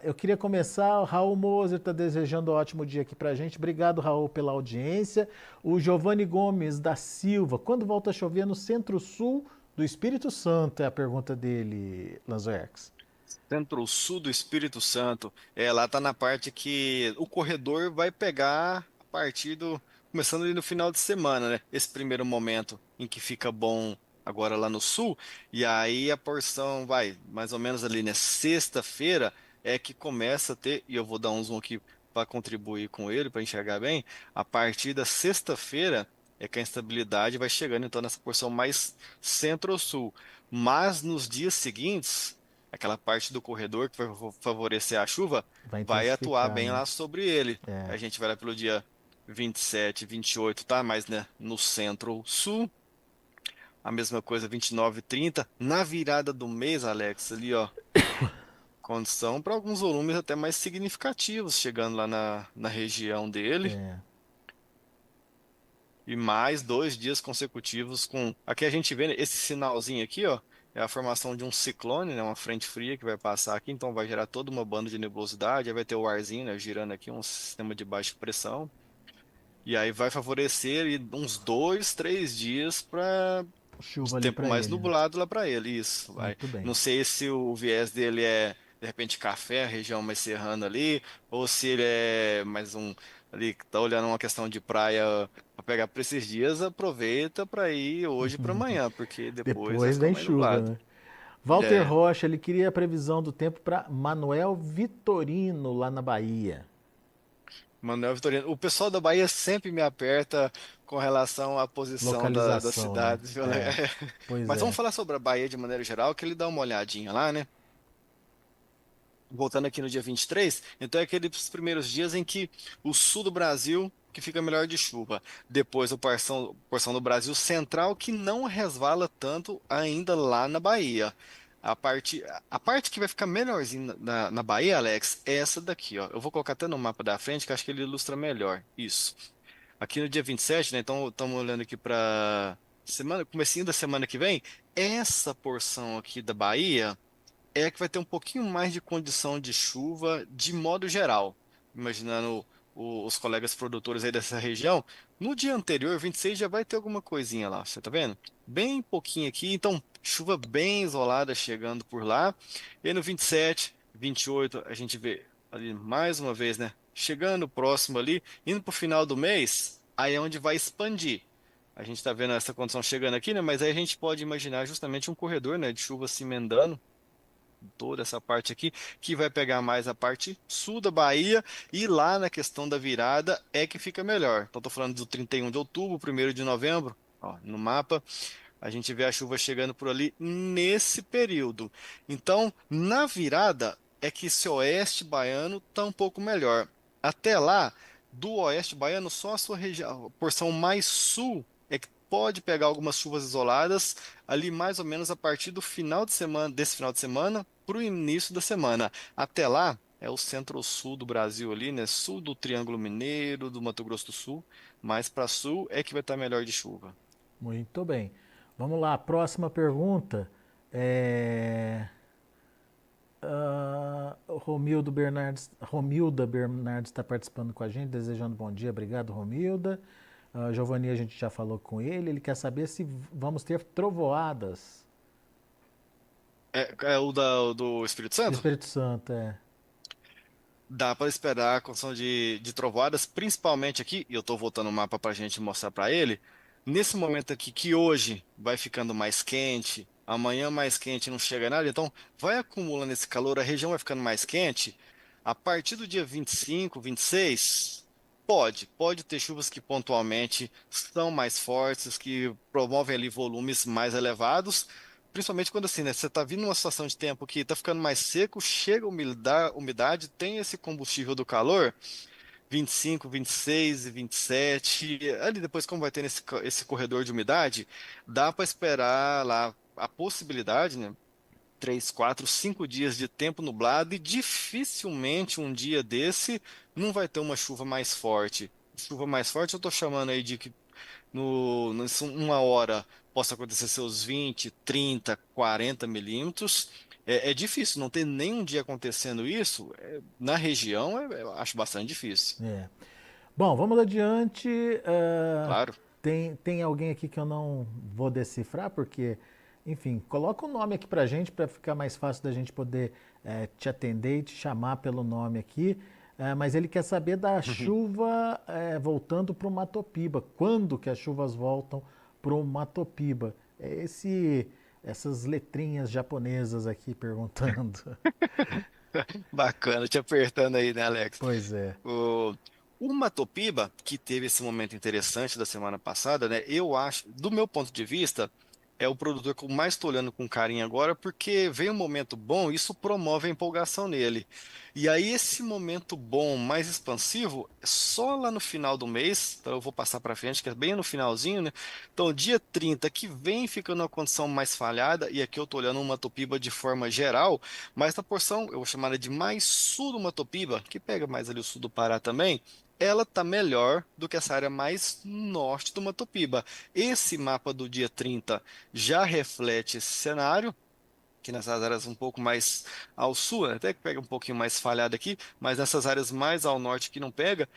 Eu queria começar, o Raul Moser está desejando um ótimo dia aqui pra gente. Obrigado, Raul, pela audiência. O Giovanni Gomes da Silva, quando volta a chover no centro-sul do Espírito Santo? É a pergunta dele, Lanzoex. Centro-Sul do Espírito Santo. Lá tá na parte que o corredor vai pegar a partir do. Começando ali no final de semana, né? Esse primeiro momento em que fica bom agora lá no sul. E aí a porção vai, mais ou menos ali, né? Sexta-feira é que começa a ter. E eu vou dar um zoom aqui para contribuir com ele, para enxergar bem. A partir da sexta-feira é que a instabilidade vai chegando, então, nessa porção mais centro-sul. Mas nos dias seguintes aquela parte do corredor que vai favorecer a chuva, Vai vai atuar intensificar, bem né? lá sobre ele. É. A gente vai lá pelo dia 27, 28, tá? Mas, né, no centro-sul, a mesma coisa, 29, 30. Na virada do mês, Alex, ali, ó, condição para alguns volumes até mais significativos chegando lá na região dele. É. E mais 2 dias consecutivos com. Aqui a gente vê né, esse sinalzinho aqui, ó. É a formação de um ciclone, né? Uma frente fria que vai passar aqui, então vai gerar toda uma banda de nebulosidade. Aí vai ter o arzinho, né? Girando aqui, um sistema de baixa pressão. E aí vai favorecer e uns 2, 3 dias para de Chuva ali tempo pra mais ele, né? nublado lá para ele. Isso, vai. Muito bem. Não sei se o viés dele é de repente café, a região mais serrana ali, ou se ele é mais um ali que tá olhando uma questão de praia para pegar para esses dias, aproveita para ir hoje para amanhã, porque depois vai Depois ficar vem mais chuva, nublado. né? Walter É. Rocha, ele queria a previsão do tempo para Manuel Vitorino, lá na Bahia. Manuel Vitorino. O pessoal da Bahia sempre me aperta com relação à posição da Localização, né? cidade, viu, né? É, pois Mas vamos é. falar sobre a Bahia de maneira geral, que ele dá uma olhadinha lá, né? Voltando aqui no dia 23, então é aqueles primeiros dias em que o sul do Brasil que fica melhor de chuva. Depois a porção do Brasil central que não resvala tanto ainda lá na Bahia. A parte que vai ficar melhorzinho na Bahia, Alex, é essa daqui, ó. Eu vou colocar até no mapa da frente, que eu acho que ele ilustra melhor. Isso. Aqui no dia 27, né? Então estamos olhando aqui para semana, comecinho da semana que vem, essa porção aqui da Bahia é que vai ter um pouquinho mais de condição de chuva de modo geral. Imaginando os colegas produtores aí dessa região, no dia anterior, 26, já vai ter alguma coisinha lá, você tá vendo? Bem pouquinho aqui, então chuva bem isolada chegando por lá. E aí no 27, 28, a gente vê ali mais uma vez, né? Chegando próximo ali, indo pro final do mês, aí é onde vai expandir. A gente está vendo essa condição chegando aqui, né? Mas aí a gente pode imaginar justamente um corredor, né, de chuva se emendando toda essa parte aqui, que vai pegar mais a parte sul da Bahia e lá na questão da virada é que fica melhor. Então, estou falando do 31 de outubro, 1º de novembro, ó, no mapa, a gente vê a chuva chegando por ali nesse período. Então, na virada é que esse oeste baiano está um pouco melhor. Até lá, do oeste baiano, só a sua região, a porção mais sul é que pode pegar algumas chuvas isoladas ali mais ou menos a partir do final de semana, desse final de semana, para o início da semana. Até lá é o centro-sul do Brasil ali, né? Sul do Triângulo Mineiro, do Mato Grosso do Sul, mais para sul é que vai estar melhor de chuva. Muito bem. Vamos lá, próxima pergunta. É... Romilda Bernardes está participando com a gente, desejando bom dia. Obrigado, Romilda. Giovanni, a gente já falou com ele. Ele quer saber se vamos ter trovoadas É o do Espírito no Santo? Espírito Santo. É. Dá para esperar a condição de trovoadas, principalmente aqui, e eu estou voltando o mapa para a gente mostrar para ele, nesse momento aqui que hoje vai ficando mais quente, amanhã mais quente não chega nada, então vai acumulando esse calor, a região vai ficando mais quente, a partir do dia 25, 26, pode ter chuvas que pontualmente são mais fortes, que promovem ali volumes mais elevados, principalmente quando assim, né, você está vindo numa situação de tempo que está ficando mais seco, chega a umidade, tem esse combustível do calor, 25, 26 e 27. Ali depois, como vai ter esse corredor de umidade, dá para esperar lá a possibilidade, né? 3, 4, 5 dias de tempo nublado e dificilmente um dia desse não vai ter uma chuva mais forte. Chuva mais forte eu estou chamando aí de que uma hora possa acontecer seus 20, 30, 40 milímetros. É difícil, não ter nenhum dia acontecendo isso, na região eu acho bastante difícil. É. Bom, vamos adiante. Claro. Tem alguém aqui que eu não vou decifrar, porque, enfim, coloca o nome aqui pra gente, para ficar mais fácil da gente poder te atender e te chamar pelo nome aqui. Mas ele quer saber da chuva voltando para o Matopiba. Quando que as chuvas voltam para o Matopiba? Essas letrinhas japonesas aqui perguntando. Bacana, te apertando aí, né, Alex? Pois é. O, o Matopiba, que teve esse momento interessante da semana passada, né? Eu acho, do meu ponto de vista, é o produtor que eu mais estou olhando com carinho agora, porque vem um momento bom, isso promove a empolgação nele. E aí, esse momento bom, mais expansivo, é só lá no final do mês, então eu vou passar para frente, que é bem no finalzinho, né? Então, dia 30 que vem ficando uma condição mais falhada, e aqui eu estou olhando uma Matopiba de forma geral, mas na porção, eu vou chamar ela de mais sul do Matopiba, que pega mais ali o sul do Pará também, ela tá melhor do que essa área mais norte do Matopiba. Esse mapa do dia 30 já reflete esse cenário, que nessas áreas um pouco mais ao sul, né, até que pega um pouquinho mais falhado aqui, mas nessas áreas mais ao norte que não pega,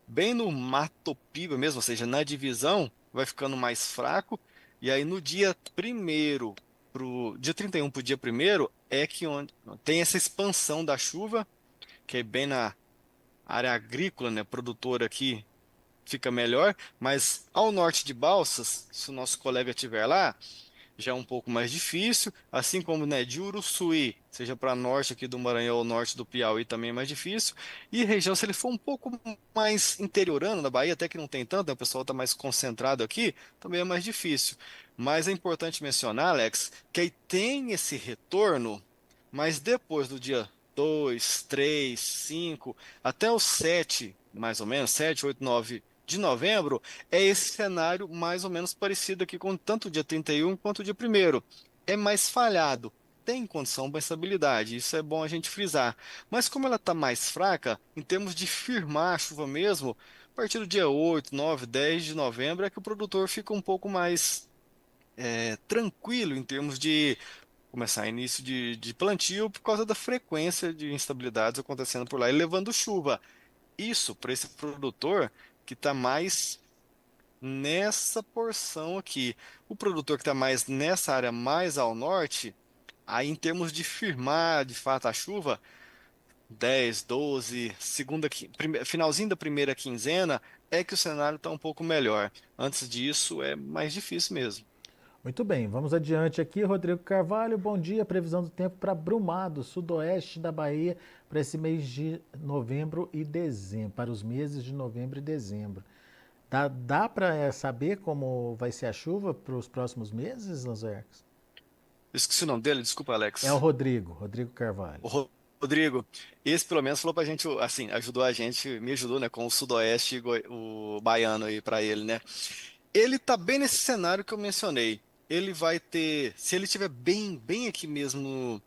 bem no Matopiba mesmo, ou seja, na divisão, vai ficando mais fraco, e aí no dia primeiro pro dia 31 para o dia primeiro é que onde tem essa expansão da chuva, que é bem na área agrícola, né, produtora aqui, fica melhor, mas ao norte de Balsas, se o nosso colega estiver lá, já é um pouco mais difícil, assim como, né, de Uruçuí, seja para norte aqui do Maranhão ou norte do Piauí também é mais difícil, e região, se ele for um pouco mais interiorano da Bahia, até que não tem tanto, né, o pessoal está mais concentrado aqui, também é mais difícil. Mas é importante mencionar, Alex, que aí tem esse retorno, mas depois do dia 2, 3, 5, até o 7, mais ou menos, 7, 8, 9 de novembro, é esse cenário mais ou menos parecido aqui com tanto o dia 31 quanto o dia primeiro. É mais falhado, tem condição para estabilidade, isso é bom a gente frisar. Mas como ela está mais fraca, em termos de firmar a chuva mesmo, a partir do dia 8, 9, 10 de novembro é que o produtor fica um pouco mais tranquilo em termos de começar início de plantio por causa da frequência de instabilidades acontecendo por lá e levando chuva. Isso para esse produtor que está mais nessa porção aqui. O produtor que está mais nessa área mais ao norte, aí em termos de firmar de fato a chuva, 10, 12, finalzinho da primeira quinzena, é que o cenário está um pouco melhor. Antes disso, é mais difícil mesmo. Muito bem, vamos adiante aqui. Rodrigo Carvalho, bom dia. Previsão do tempo para Brumado, sudoeste da Bahia, para esse mês de novembro e dezembro, para os meses de novembro e dezembro. Dá para saber como vai ser a chuva para os próximos meses, Lanzerx? Eu esqueci o nome dele, desculpa, É o Alex. Rodrigo Carvalho. Rodrigo, esse pelo menos falou pra gente, assim, ajudou a gente, me ajudou, né, com o sudoeste, o baiano aí pra ele, né? Ele tá bem nesse cenário que eu mencionei. Ele vai ter, se ele estiver bem aqui mesmo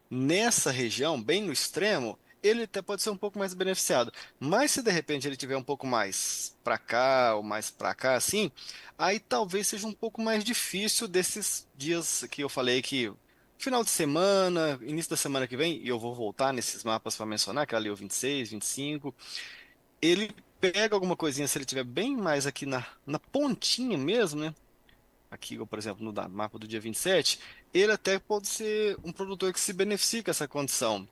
nessa região, bem no extremo, ele até pode ser um pouco mais beneficiado. Mas se de repente ele tiver um pouco mais para cá ou mais para cá, assim, aí talvez seja um pouco mais difícil desses dias que eu falei que final de semana, início da semana que vem, e eu vou voltar nesses mapas para mencionar, que é ali o 26, 25, ele pega alguma coisinha, se ele tiver bem mais aqui na pontinha mesmo, né? Aqui, por exemplo, no mapa do dia 27, ele até pode ser um produtor que se beneficia com essa condição.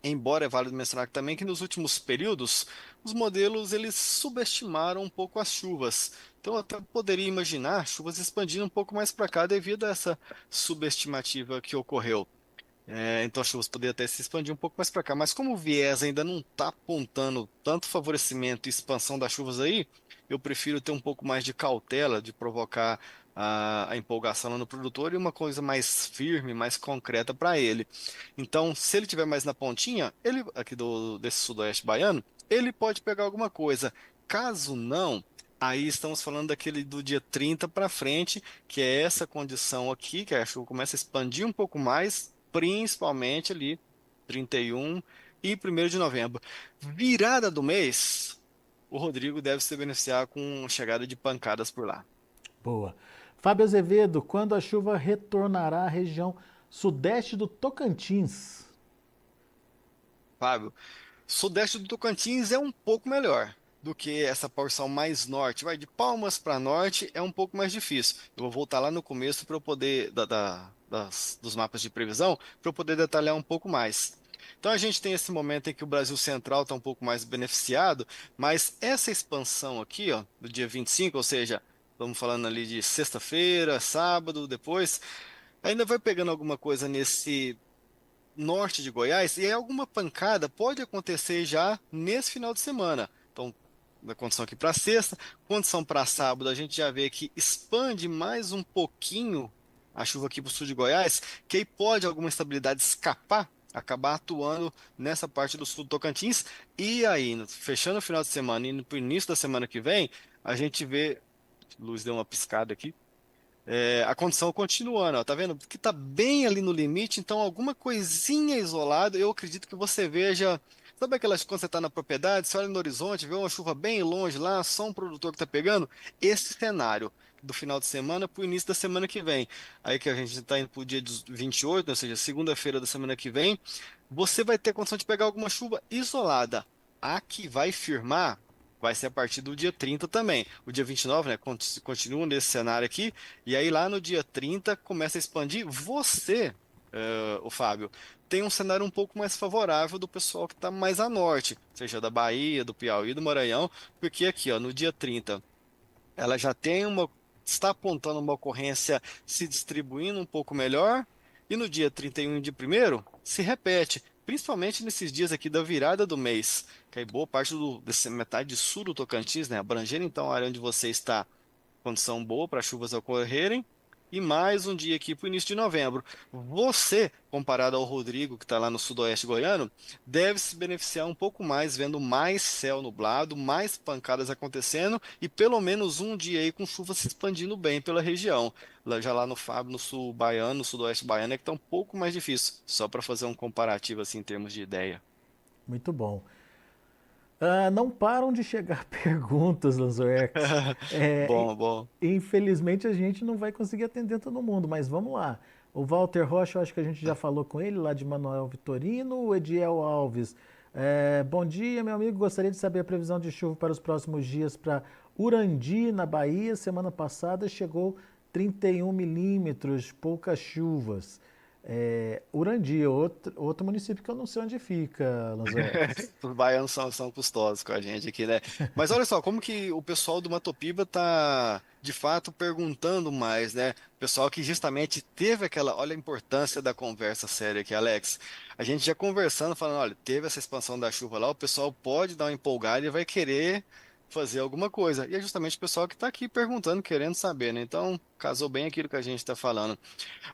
Embora é válido mencionar também que nos últimos períodos, os modelos eles subestimaram um pouco as chuvas. Então, eu até poderia imaginar chuvas expandindo um pouco mais para cá devido a essa subestimativa que ocorreu. Então, as chuvas poderiam até se expandir um pouco mais para cá. Mas como o viés ainda não está apontando tanto favorecimento e expansão das chuvas aí, eu prefiro ter um pouco mais de cautela de provocar a empolgação lá no produtor e uma coisa mais firme, mais concreta para ele. Então, se ele tiver mais na pontinha, ele aqui desse sudoeste baiano, ele pode pegar alguma coisa. Caso não, aí estamos falando daquele do dia 30 para frente, que é essa condição aqui, que a chuva começa a expandir um pouco mais, principalmente ali 31 e 1º de novembro. Virada do mês, o Rodrigo deve se beneficiar com chegada de pancadas por lá. Boa. Fábio Azevedo, quando a chuva retornará à região sudeste do Tocantins? Fábio, sudeste do Tocantins é um pouco melhor do que essa porção mais norte. Vai de Palmas para norte é um pouco mais difícil. Eu vou voltar lá no começo para eu poder dos mapas de previsão para eu poder detalhar um pouco mais. Então a gente tem esse momento em que o Brasil Central está um pouco mais beneficiado, mas essa expansão aqui, ó, do dia 25, ou seja, vamos falando ali de sexta-feira, sábado, depois, ainda vai pegando alguma coisa nesse norte de Goiás, e aí alguma pancada pode acontecer já nesse final de semana. Então, da condição aqui para sexta, condição para sábado, a gente já vê que expande mais um pouquinho a chuva aqui para o sul de Goiás, que aí pode alguma instabilidade escapar, acabar atuando nessa parte do sul do Tocantins, e aí, fechando o final de semana e indo para o início da semana que vem, a gente vê, luz deu uma piscada aqui, a condição continuando, ó, tá vendo? Que tá bem ali no limite, então alguma coisinha isolada, eu acredito que você veja. Sabe aquelas quando você está na propriedade, você olha no horizonte, vê uma chuva bem longe lá, só um produtor que está pegando? Esse cenário do final de semana para o início da semana que vem. Aí que a gente está indo para o dia 28, ou seja, segunda-feira da semana que vem, você vai ter condição de pegar alguma chuva isolada. A que vai firmar vai ser a partir do dia 30 também. O dia 29, né, continua nesse cenário aqui, e aí lá no dia 30 começa a expandir. Você, o Fábio, tem um cenário um pouco mais favorável do pessoal que está mais a norte, seja da Bahia, do Piauí, do Maranhão, porque aqui, ó, no dia 30 ela já tem está apontando uma ocorrência se distribuindo um pouco melhor, e no dia 31 de primeiro se repete, principalmente nesses dias aqui da virada do mês, que aí boa parte dessa metade sul do Tocantins, né, abrangendo então a área onde você está, condição boa para chuvas ocorrerem, e mais um dia aqui para o início de novembro. Você, comparado ao Rodrigo, que está lá no sudoeste goiano, deve se beneficiar um pouco mais, vendo mais céu nublado, mais pancadas acontecendo e pelo menos um dia aí com chuva se expandindo bem pela região. Já lá no Fábio, no sul baiano, no sudoeste baiano, é que está um pouco mais difícil, só para fazer um comparativo assim em termos de ideia. Muito bom. Não param de chegar perguntas, Lanzoex. Bom, bom. Infelizmente a gente não vai conseguir atender todo mundo, mas vamos lá. O Walter Rocha, eu acho que a gente já falou com ele, lá de Manuel Vitorino. O Ediel Alves. Bom dia, meu amigo. Gostaria de saber a previsão de chuva para os próximos dias para Urandi, na Bahia. Semana passada chegou 31 milímetros, poucas chuvas. Urandi, outro município que eu não sei onde fica, Lanzoex. Os baianos são custosos com a gente aqui, né? Mas olha só, como que o pessoal do Matopiba tá, de fato, perguntando mais, né? O pessoal que justamente teve aquela, olha a importância da conversa séria aqui, Alex. A gente já conversando, falando, olha, teve essa expansão da chuva lá, o pessoal pode dar uma empolgada e vai querer fazer alguma coisa. E é justamente o pessoal que está aqui perguntando, querendo saber, né? Então, casou bem aquilo que a gente está falando.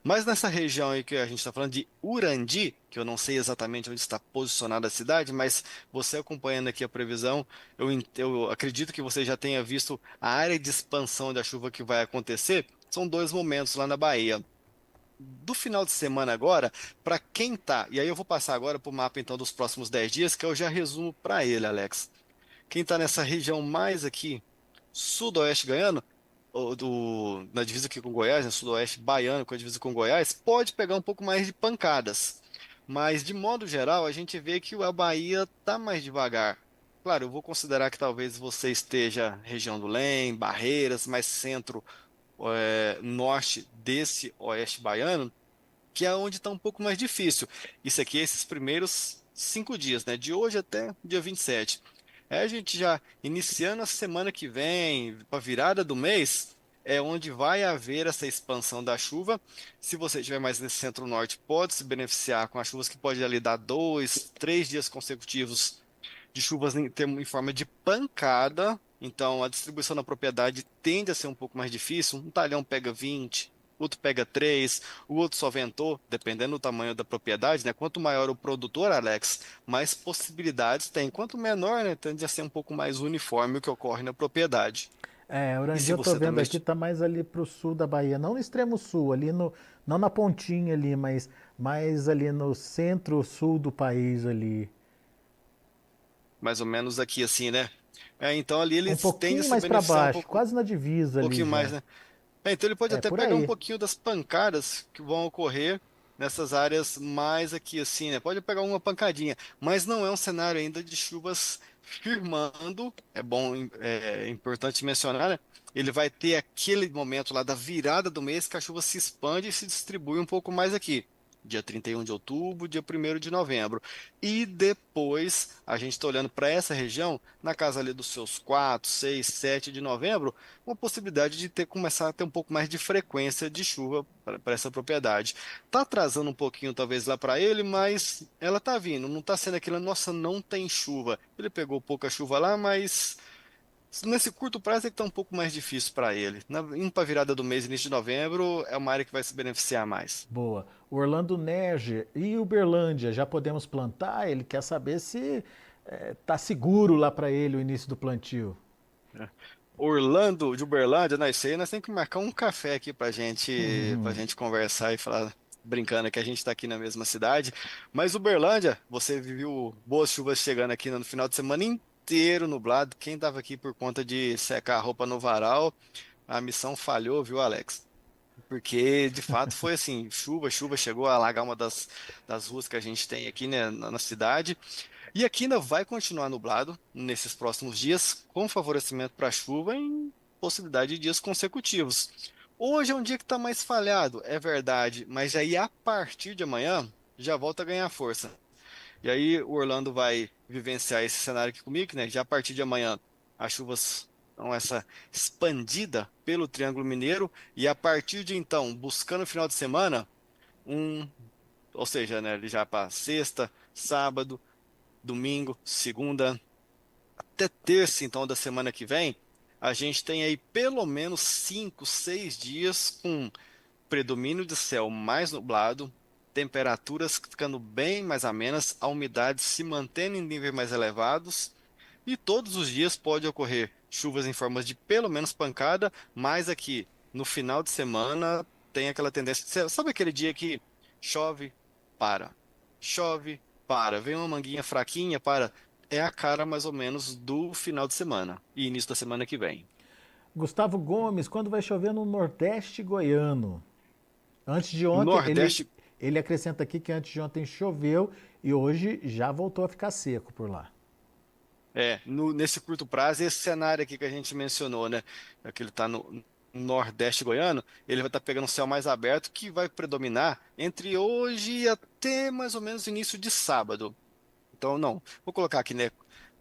Mas nessa região aí que a gente está falando de Urandi, que eu não sei exatamente onde está posicionada a cidade, mas você acompanhando aqui a previsão, eu acredito que você já tenha visto a área de expansão da chuva que vai acontecer. São dois momentos lá na Bahia. Do final de semana agora, para quem tá, e aí eu vou passar agora para o mapa então dos próximos 10 dias, que eu já resumo para ele, Alex. Quem está nessa região mais aqui, sudoeste goiano, na divisa aqui com Goiás, no sudoeste baiano com a divisa com Goiás, pode pegar um pouco mais de pancadas. Mas, de modo geral, a gente vê que a Bahia está mais devagar. Claro, eu vou considerar que talvez você esteja região do Lem, Barreiras, mais centro, norte desse oeste baiano, que é onde está um pouco mais difícil. Isso aqui, esses primeiros 5 dias, né? De hoje até dia 27. A gente já iniciando a semana que vem, para a virada do mês, é onde vai haver essa expansão da chuva. Se você estiver mais nesse centro-norte, pode se beneficiar com as chuvas que pode ali dar 2, 3 dias consecutivos de chuvas em forma de pancada. Então, a distribuição na propriedade tende a ser um pouco mais difícil. Um talhão pega 20. outro pega 3, o outro só ventou, dependendo do tamanho da propriedade, né? Quanto maior o produtor, Alex, mais possibilidades tem. Quanto menor, né, tende a ser um pouco mais uniforme o que ocorre na propriedade. E Urandi se eu tô você vendo também aqui, tá mais ali pro sul da Bahia, não no extremo sul, ali no, não na pontinha ali, mas mais ali no centro-sul do país ali. mais ou menos aqui assim, né? Então ali Um eles tendem a pouquinho se mais para beneficiar baixo, quase na um divisa ali pouquinho mais, já. né? Então ele pode É até por pegar um aí. pouquinho das pancadas que vão ocorrer nessas áreas mais aqui assim, né? Pode pegar uma pancadinha, mas não é um cenário ainda de chuvas firmando. É bom, é importante mencionar, né? Ele vai ter aquele momento lá da virada do mês que a chuva se expande e se distribui um pouco mais aqui. Dia 31 de outubro, dia 1º de novembro. E depois, a gente está olhando para essa região, na casa ali dos seus 4, 6, 7 de novembro, uma possibilidade de ter começar a ter um pouco mais de frequência de chuva para essa propriedade. Tá atrasando um pouquinho talvez lá para ele, mas ela tá vindo, não tá sendo aquilo, nossa, não tem chuva. Ele pegou pouca chuva lá, mas nesse curto prazo é que tá um pouco mais difícil para ele. Indo para a virada do mês, início de novembro, é uma área que vai se beneficiar mais. Boa. O Orlando Neger e Uberlândia, já podemos plantar? Ele quer saber se tá seguro lá para ele o início do plantio. Orlando, de Uberlândia, né? Isso aí nós temos que marcar um café aqui pra gente conversar e falar, brincando que a gente está aqui na mesma cidade. Mas Uberlândia, você viu boas chuvas chegando aqui no final de semana inteiro nublado. Quem estava aqui por conta de secar a roupa no varal, a missão falhou, viu, Alex? Porque de fato foi assim, chuva chegou a alagar uma das ruas que a gente tem aqui, né, na cidade. E aqui ainda vai continuar nublado nesses próximos dias, com favorecimento para chuva em possibilidade de dias consecutivos. Hoje é um dia que está mais falhado, é verdade, mas aí a partir de amanhã já volta a ganhar força. E aí o Orlando vai vivenciar esse cenário aqui comigo, né? Já a partir de amanhã as chuvas dão essa expandida pelo Triângulo Mineiro e a partir de então, buscando o final de semana, um, ou seja, né, ele já para sexta, sábado, domingo, segunda, até terça, então, da semana que vem, a gente tem aí pelo menos 5, 6 dias com predomínio de céu mais nublado, temperaturas ficando bem mais amenas, a umidade se mantendo em níveis mais elevados, e todos os dias pode ocorrer chuvas em formas de pelo menos pancada, mas aqui no final de semana tem aquela tendência, sabe aquele dia que chove, para, chove, para, vem uma manguinha fraquinha, para, é a cara mais ou menos do final de semana e início da semana que vem. Gustavo Gomes, quando vai chover no Nordeste goiano? Antes de ontem, Nordeste, ele acrescenta aqui que antes de ontem choveu e hoje já voltou a ficar seco por lá. nesse curto prazo, esse cenário aqui que a gente mencionou, né? Que ele está no Nordeste goiano, ele vai estar pegando um céu mais aberto que vai predominar entre hoje e até mais ou menos o início de sábado. Então, não, vou colocar aqui, né?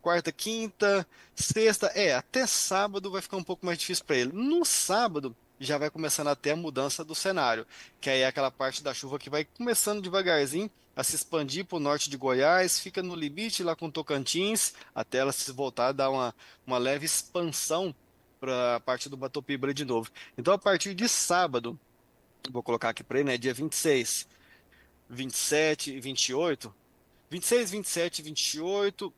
Quarta, quinta, sexta, até sábado vai ficar um pouco mais difícil para ele. No sábado já vai começando até a mudança do cenário, que aí é aquela parte da chuva que vai começando devagarzinho a se expandir para o norte de Goiás, fica no limite lá com Tocantins, até ela se voltar a dar uma leve expansão para a parte do Batopiba de novo. Então, a partir de sábado, vou colocar aqui para ele, né? Dia 26, 27 e 28. 26, 27, 28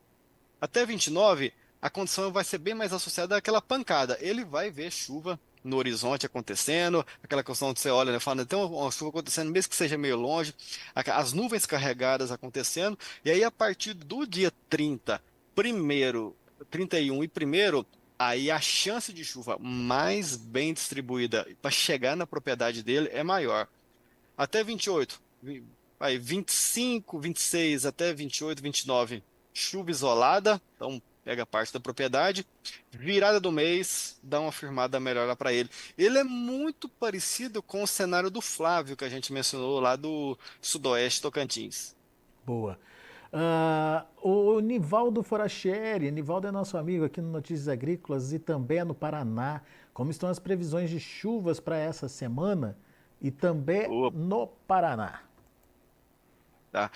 até 29, a condição vai ser bem mais associada àquela pancada. Ele vai ver chuva no horizonte acontecendo, aquela questão que você olha, né, fala, tem uma chuva acontecendo, mesmo que seja meio longe, as nuvens carregadas acontecendo, e aí a partir do dia 30, primeiro, 31 e primeiro, aí a chance de chuva mais bem distribuída para chegar na propriedade dele é maior. Até 28, aí 25, 26 até 28, 29, chuva isolada, então pega parte da propriedade. Virada do mês, dá uma firmada melhor lá para ele. Ele é muito parecido com o cenário do Flávio que a gente mencionou lá do Sudoeste Tocantins. Boa. O Nivaldo Forachieri, Nivaldo é nosso amigo aqui no Notícias Agrícolas e também é no Paraná. Como estão as previsões de chuvas para essa semana e também Boa, no Paraná? tá?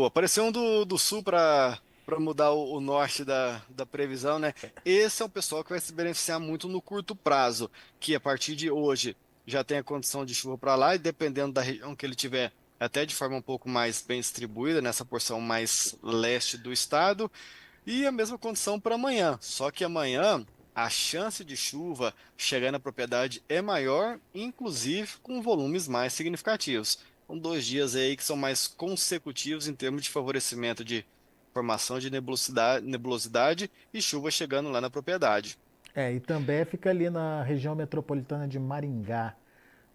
Apareceu um do Sul para mudar o norte da previsão, né? Esse é um pessoal que vai se beneficiar muito no curto prazo, que a partir de hoje já tem a condição de chuva para lá, e dependendo da região que ele tiver, até de forma um pouco mais bem distribuída, nessa porção mais leste do estado. E a mesma condição para amanhã, só que amanhã a chance de chuva chegar na propriedade é maior, inclusive com volumes mais significativos. São 2 dias aí que são mais consecutivos em termos de favorecimento de formação de nebulosidade e chuva chegando lá na propriedade. É, e também fica ali na região metropolitana de Maringá,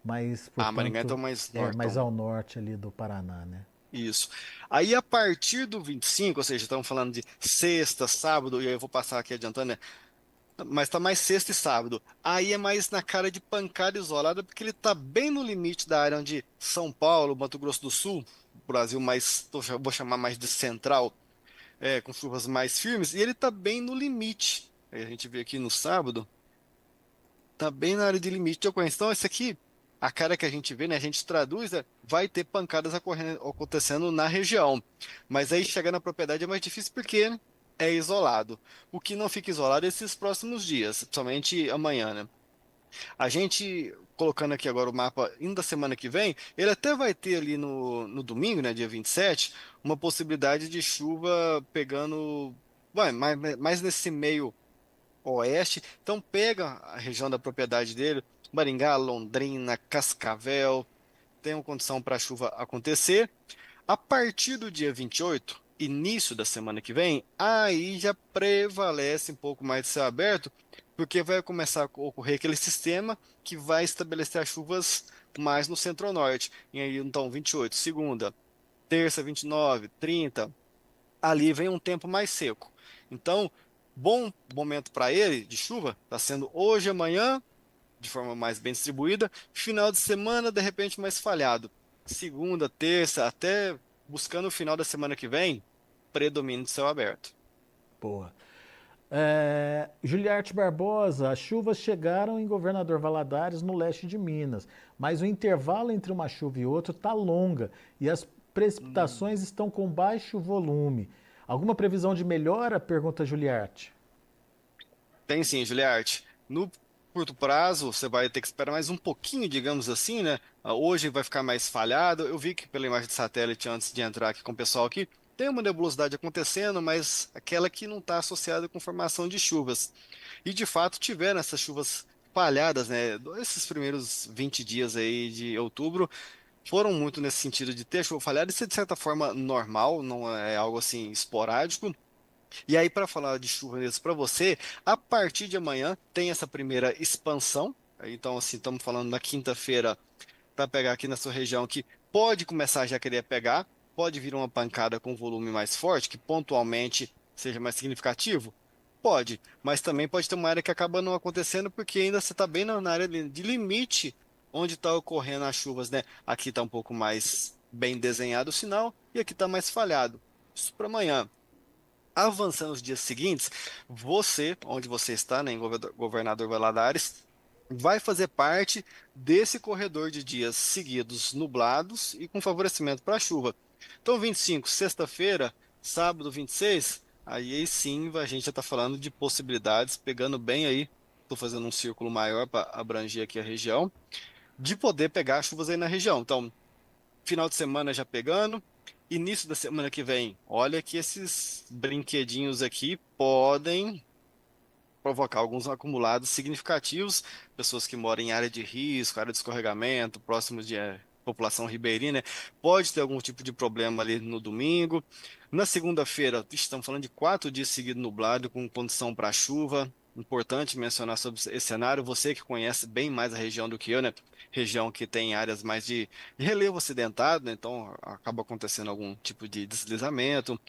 mas, Ah, Maringá portanto, então mais é mais nortão. ao norte ali do Paraná, né? Isso. Aí a partir do 25, ou seja, estamos falando de sexta, sábado, e aí eu vou passar aqui adiantando, né? Mas tá mais sexta e sábado. Aí é mais na cara de pancada isolada, porque ele tá bem no limite da área onde São Paulo, Mato Grosso do Sul, Brasil mais, vou chamar mais de central, com chuvas mais firmes, e ele tá bem no limite. Aí a gente vê aqui no sábado, tá bem na área de limite de ocorrência. Então, esse aqui, a cara que a gente vê, né, a gente traduz, vai ter pancadas acontecendo na região. Mas aí chegar na propriedade é mais difícil porque é isolado. O que não fica isolado é esses próximos dias, somente amanhã, né? A gente, colocando aqui agora o mapa, indo da semana que vem, ele até vai ter ali no domingo, né, dia 27, uma possibilidade de chuva pegando, mais nesse meio oeste. Então pega a região da propriedade dele, Maringá, Londrina, Cascavel, tem uma condição para a chuva acontecer. A partir do dia 28, início da semana que vem, aí já prevalece um pouco mais de céu aberto, porque vai começar a ocorrer aquele sistema que vai estabelecer as chuvas mais no centro-norte. E aí, então, 28, segunda, terça, 29, 30, ali vem um tempo mais seco. Então, bom momento para ele de chuva está sendo hoje, amanhã, de forma mais bem distribuída, final de semana, de repente, mais falhado. Segunda, terça, até buscando o final da semana que vem, predomínio de céu aberto. Boa. Juliarte Barbosa, as chuvas chegaram em Governador Valadares, no leste de Minas, mas o intervalo entre uma chuva e outra está longa e as precipitações estão com baixo volume. Alguma previsão de melhora? Pergunta Juliarte. Tem sim, Juliarte. No curto prazo, você vai ter que esperar mais um pouquinho, digamos assim, né? Hoje vai ficar mais falhado. Eu vi que pela imagem de satélite, antes de entrar aqui com o pessoal aqui, tem uma nebulosidade acontecendo, mas aquela que não está associada com formação de chuvas. E de fato tiveram essas chuvas falhadas, né? Esses primeiros 20 dias aí de outubro foram muito nesse sentido de ter chuva falhada. Isso é de certa forma normal, não é algo assim esporádico. E aí, para falar de chuva mesmo para você, a partir de amanhã tem essa primeira expansão. Então, assim, estamos falando na quinta-feira para pegar aqui na sua região que pode começar já a querer pegar, pode vir uma pancada com volume mais forte, que pontualmente seja mais significativo. Pode, mas também pode ter uma área que acaba não acontecendo porque ainda você está bem na área de limite onde está ocorrendo as chuvas, né? Aqui está um pouco mais bem desenhado o sinal e aqui está mais falhado. Isso para amanhã. Avançando os dias seguintes, você, onde você está, né, em Governador Valadares, vai fazer parte desse corredor de dias seguidos nublados e com favorecimento para chuva. Então, 25, sexta-feira, sábado 26, aí sim a gente já está falando de possibilidades, pegando bem aí, estou fazendo um círculo maior para abranger aqui a região, de poder pegar chuvas aí na região. Então, final de semana já pegando, início da semana que vem. Olha que esses brinquedinhos aqui podem provocar alguns acumulados significativos. Pessoas que moram em área de risco, área de escorregamento, próximos de população ribeirinha, né? Pode ter algum tipo de problema ali no domingo. Na segunda-feira, estamos falando de 4 dias seguidos nublado, com condição para chuva. Importante mencionar sobre esse cenário. Você que conhece bem mais a região do que eu, né? Região que tem áreas mais de relevo acidentado, né? Então acaba acontecendo algum tipo de deslizamento.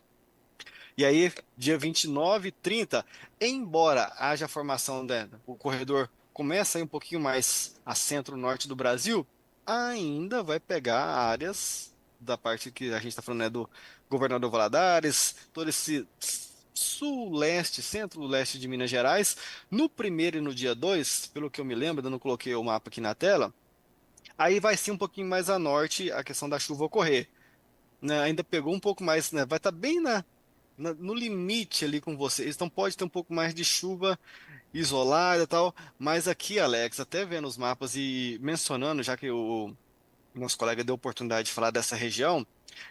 E aí, dia 29 e 30, embora haja formação, né, o corredor começa aí um pouquinho mais a centro-norte do Brasil, ainda vai pegar áreas da parte que a gente está falando, né, do Governador Valadares, todo esse sul-leste, centro-leste de Minas Gerais. No primeiro e no dia 2, pelo que eu me lembro, eu não coloquei o mapa aqui na tela, aí vai ser um pouquinho mais a norte a questão da chuva ocorrer, né? Ainda pegou um pouco mais, né? Vai estar bem no limite ali com vocês. Então pode ter um pouco mais de chuva isolada e tal. Mas aqui, Alex, até vendo os mapas e mencionando, já que o nosso colega deu oportunidade de falar dessa região,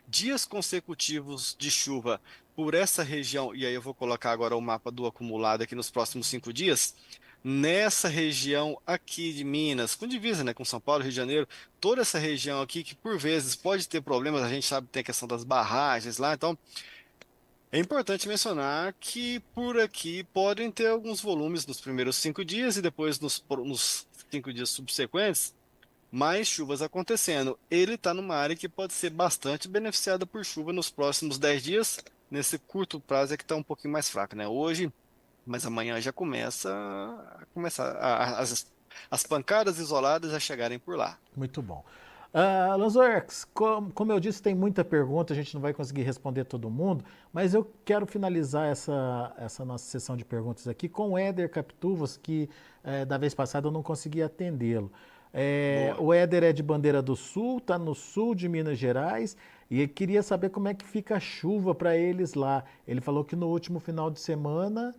dias consecutivos de chuva por essa região, e aí eu vou colocar agora o mapa do acumulado aqui nos próximos 5 dias. Nessa região aqui de Minas, com divisa, né, com São Paulo, Rio de Janeiro, toda essa região aqui que por vezes pode ter problemas, a gente sabe que tem a questão das barragens lá, então é importante mencionar que por aqui podem ter alguns volumes nos primeiros 5 dias e depois nos 5 dias subsequentes mais chuvas acontecendo. Ele está numa área que pode ser bastante beneficiada por chuva nos próximos 10 dias. Nesse curto prazo é que está um pouquinho mais fraco, né? Hoje, mas amanhã já começa as pancadas isoladas a chegarem por lá. Muito bom. Lanzoex, como eu disse, tem muita pergunta, a gente não vai conseguir responder todo mundo, mas eu quero finalizar essa nossa sessão de perguntas aqui com o Éder Capituvas, que da vez passada eu não consegui atendê-lo. Boa. O Éder é de Bandeira do Sul, está no sul de Minas Gerais, e ele queria saber como é que fica a chuva para eles lá. Ele falou que no último final de semana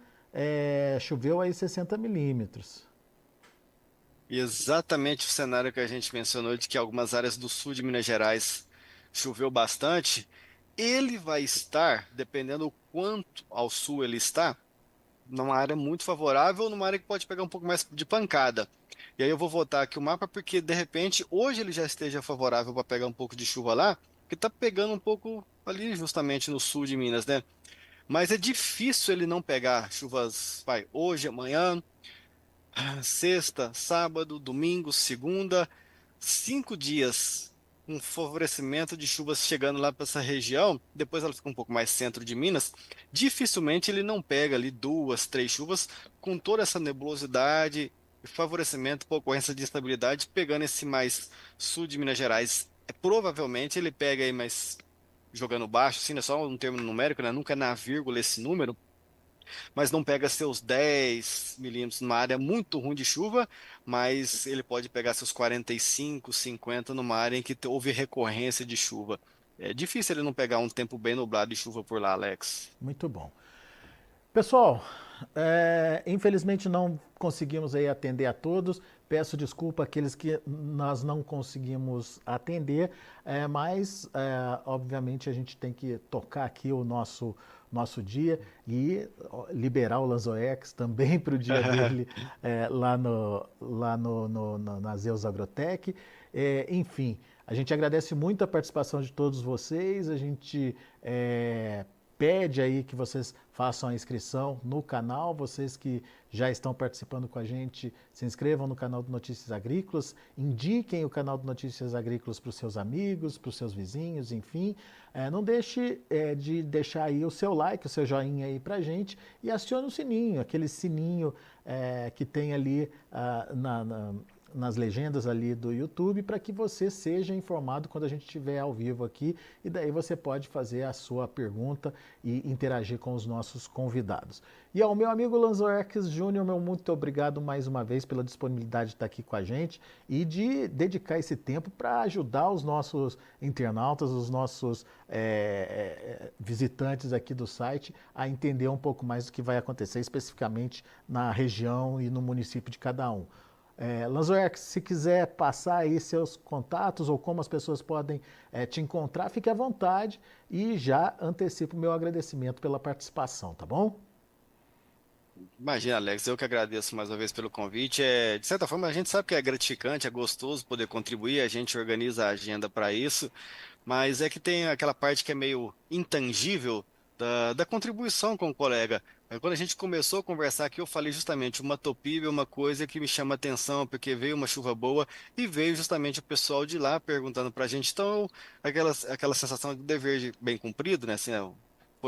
choveu aí 60 milímetros. E exatamente o cenário que a gente mencionou de que algumas áreas do sul de Minas Gerais choveu bastante, ele vai estar, dependendo o quanto ao sul ele está, numa área muito favorável ou numa área que pode pegar um pouco mais de pancada. E aí eu vou voltar aqui o mapa porque de repente hoje ele já esteja favorável para pegar um pouco de chuva lá, que está pegando um pouco ali justamente no sul de Minas, né? Mas é difícil ele não pegar chuvas, vai, hoje, amanhã, sexta, sábado, domingo, segunda, 5 dias com favorecimento de chuvas chegando lá para essa região, depois ela fica um pouco mais centro de Minas, dificilmente ele não pega ali 2, 3 chuvas com toda essa nebulosidade e favorecimento para ocorrência de instabilidade, pegando esse mais sul de Minas Gerais. Provavelmente ele pega aí mais jogando baixo, assim, é só um termo numérico, né? Nunca é na vírgula esse número, mas não pega seus 10 milímetros numa área muito ruim de chuva, mas ele pode pegar seus 45, 50 numa área em que houve recorrência de chuva. É difícil ele não pegar um tempo bem nublado de chuva por lá, Alex. Muito bom. Pessoal, infelizmente não conseguimos aí atender a todos. Peço desculpa àqueles que nós não conseguimos atender, mas obviamente a gente tem que tocar aqui o nosso dia e liberar o Lanzoex também para o dia dele na Zeus Agrotech. Enfim, a gente agradece muito a participação de todos vocês. A gente pede aí que vocês façam a inscrição no canal. Vocês que já estão participando com a gente, se inscrevam no canal do Notícias Agrícolas, indiquem o canal do Notícias Agrícolas para os seus amigos, para os seus vizinhos, enfim. Não deixe de deixar aí o seu like, o seu joinha aí para a gente e acione o sininho, aquele sininho que tem ali nas legendas ali do YouTube, para que você seja informado quando a gente estiver ao vivo aqui, e daí você pode fazer a sua pergunta e interagir com os nossos convidados. E ao meu amigo Lanzoex Júnior, meu muito obrigado mais uma vez pela disponibilidade de estar aqui com a gente e de dedicar esse tempo para ajudar os nossos internautas, os nossos visitantes aqui do site a entender um pouco mais do que vai acontecer especificamente na região e no município de cada um. Lanzoex, se quiser passar aí seus contatos ou como as pessoas podem te encontrar, fique à vontade e já antecipo o meu agradecimento pela participação, tá bom? Imagina, Alex, eu que agradeço mais uma vez pelo convite. De certa forma, a gente sabe que é gratificante, é gostoso poder contribuir, a gente organiza a agenda para isso. Mas é que tem aquela parte que é meio intangível da contribuição com o colega. Quando a gente começou a conversar aqui, eu falei justamente uma topíbia, é uma coisa que me chama atenção, porque veio uma chuva boa e veio justamente o pessoal de lá perguntando para a gente. Então, aquela sensação de dever bem cumprido, né? Assim,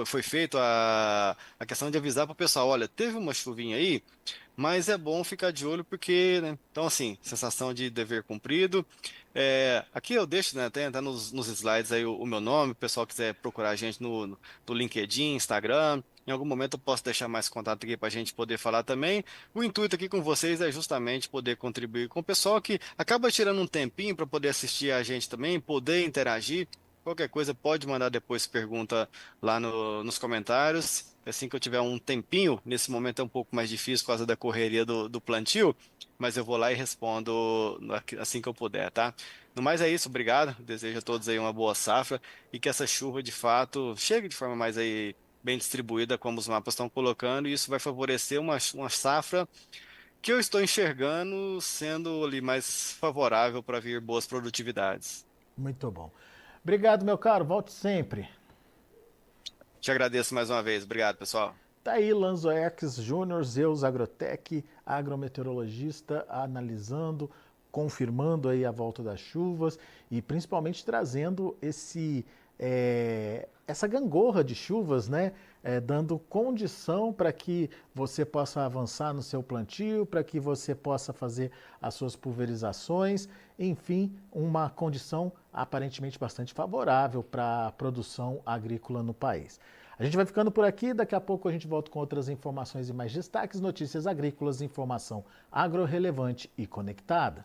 foi feito a questão de avisar para o pessoal, olha, teve uma chuvinha aí, mas é bom ficar de olho porque, né? Então, assim, sensação de dever cumprido. Aqui eu deixo, né, até tá nos slides aí o meu nome, o pessoal quiser procurar a gente no LinkedIn, Instagram. Em algum momento eu posso deixar mais contato aqui para a gente poder falar também. O intuito aqui com vocês é justamente poder contribuir com o pessoal que acaba tirando um tempinho para poder assistir a gente também, poder interagir. Qualquer coisa pode mandar depois pergunta lá nos comentários. Assim que eu tiver um tempinho, nesse momento é um pouco mais difícil por causa da correria do plantio, mas eu vou lá e respondo assim que eu puder, tá? No mais é isso, obrigado. Desejo a todos aí uma boa safra e que essa chuva de fato chegue de forma mais aí bem distribuída, como os mapas estão colocando, e isso vai favorecer uma safra que eu estou enxergando sendo ali mais favorável para vir boas produtividades. Muito bom. Obrigado, meu caro. Volte sempre. Te agradeço mais uma vez. Obrigado, pessoal. Tá aí Lanzoex Júnior, Zeus Agrotech, agrometeorologista, analisando, confirmando aí a volta das chuvas e principalmente trazendo essa gangorra de chuvas, né? Dando condição para que você possa avançar no seu plantio, para que você possa fazer as suas pulverizações, enfim, uma condição aparentemente bastante favorável para a produção agrícola no país. A gente vai ficando por aqui, daqui a pouco a gente volta com outras informações e mais destaques, notícias agrícolas, informação agro relevante e conectada.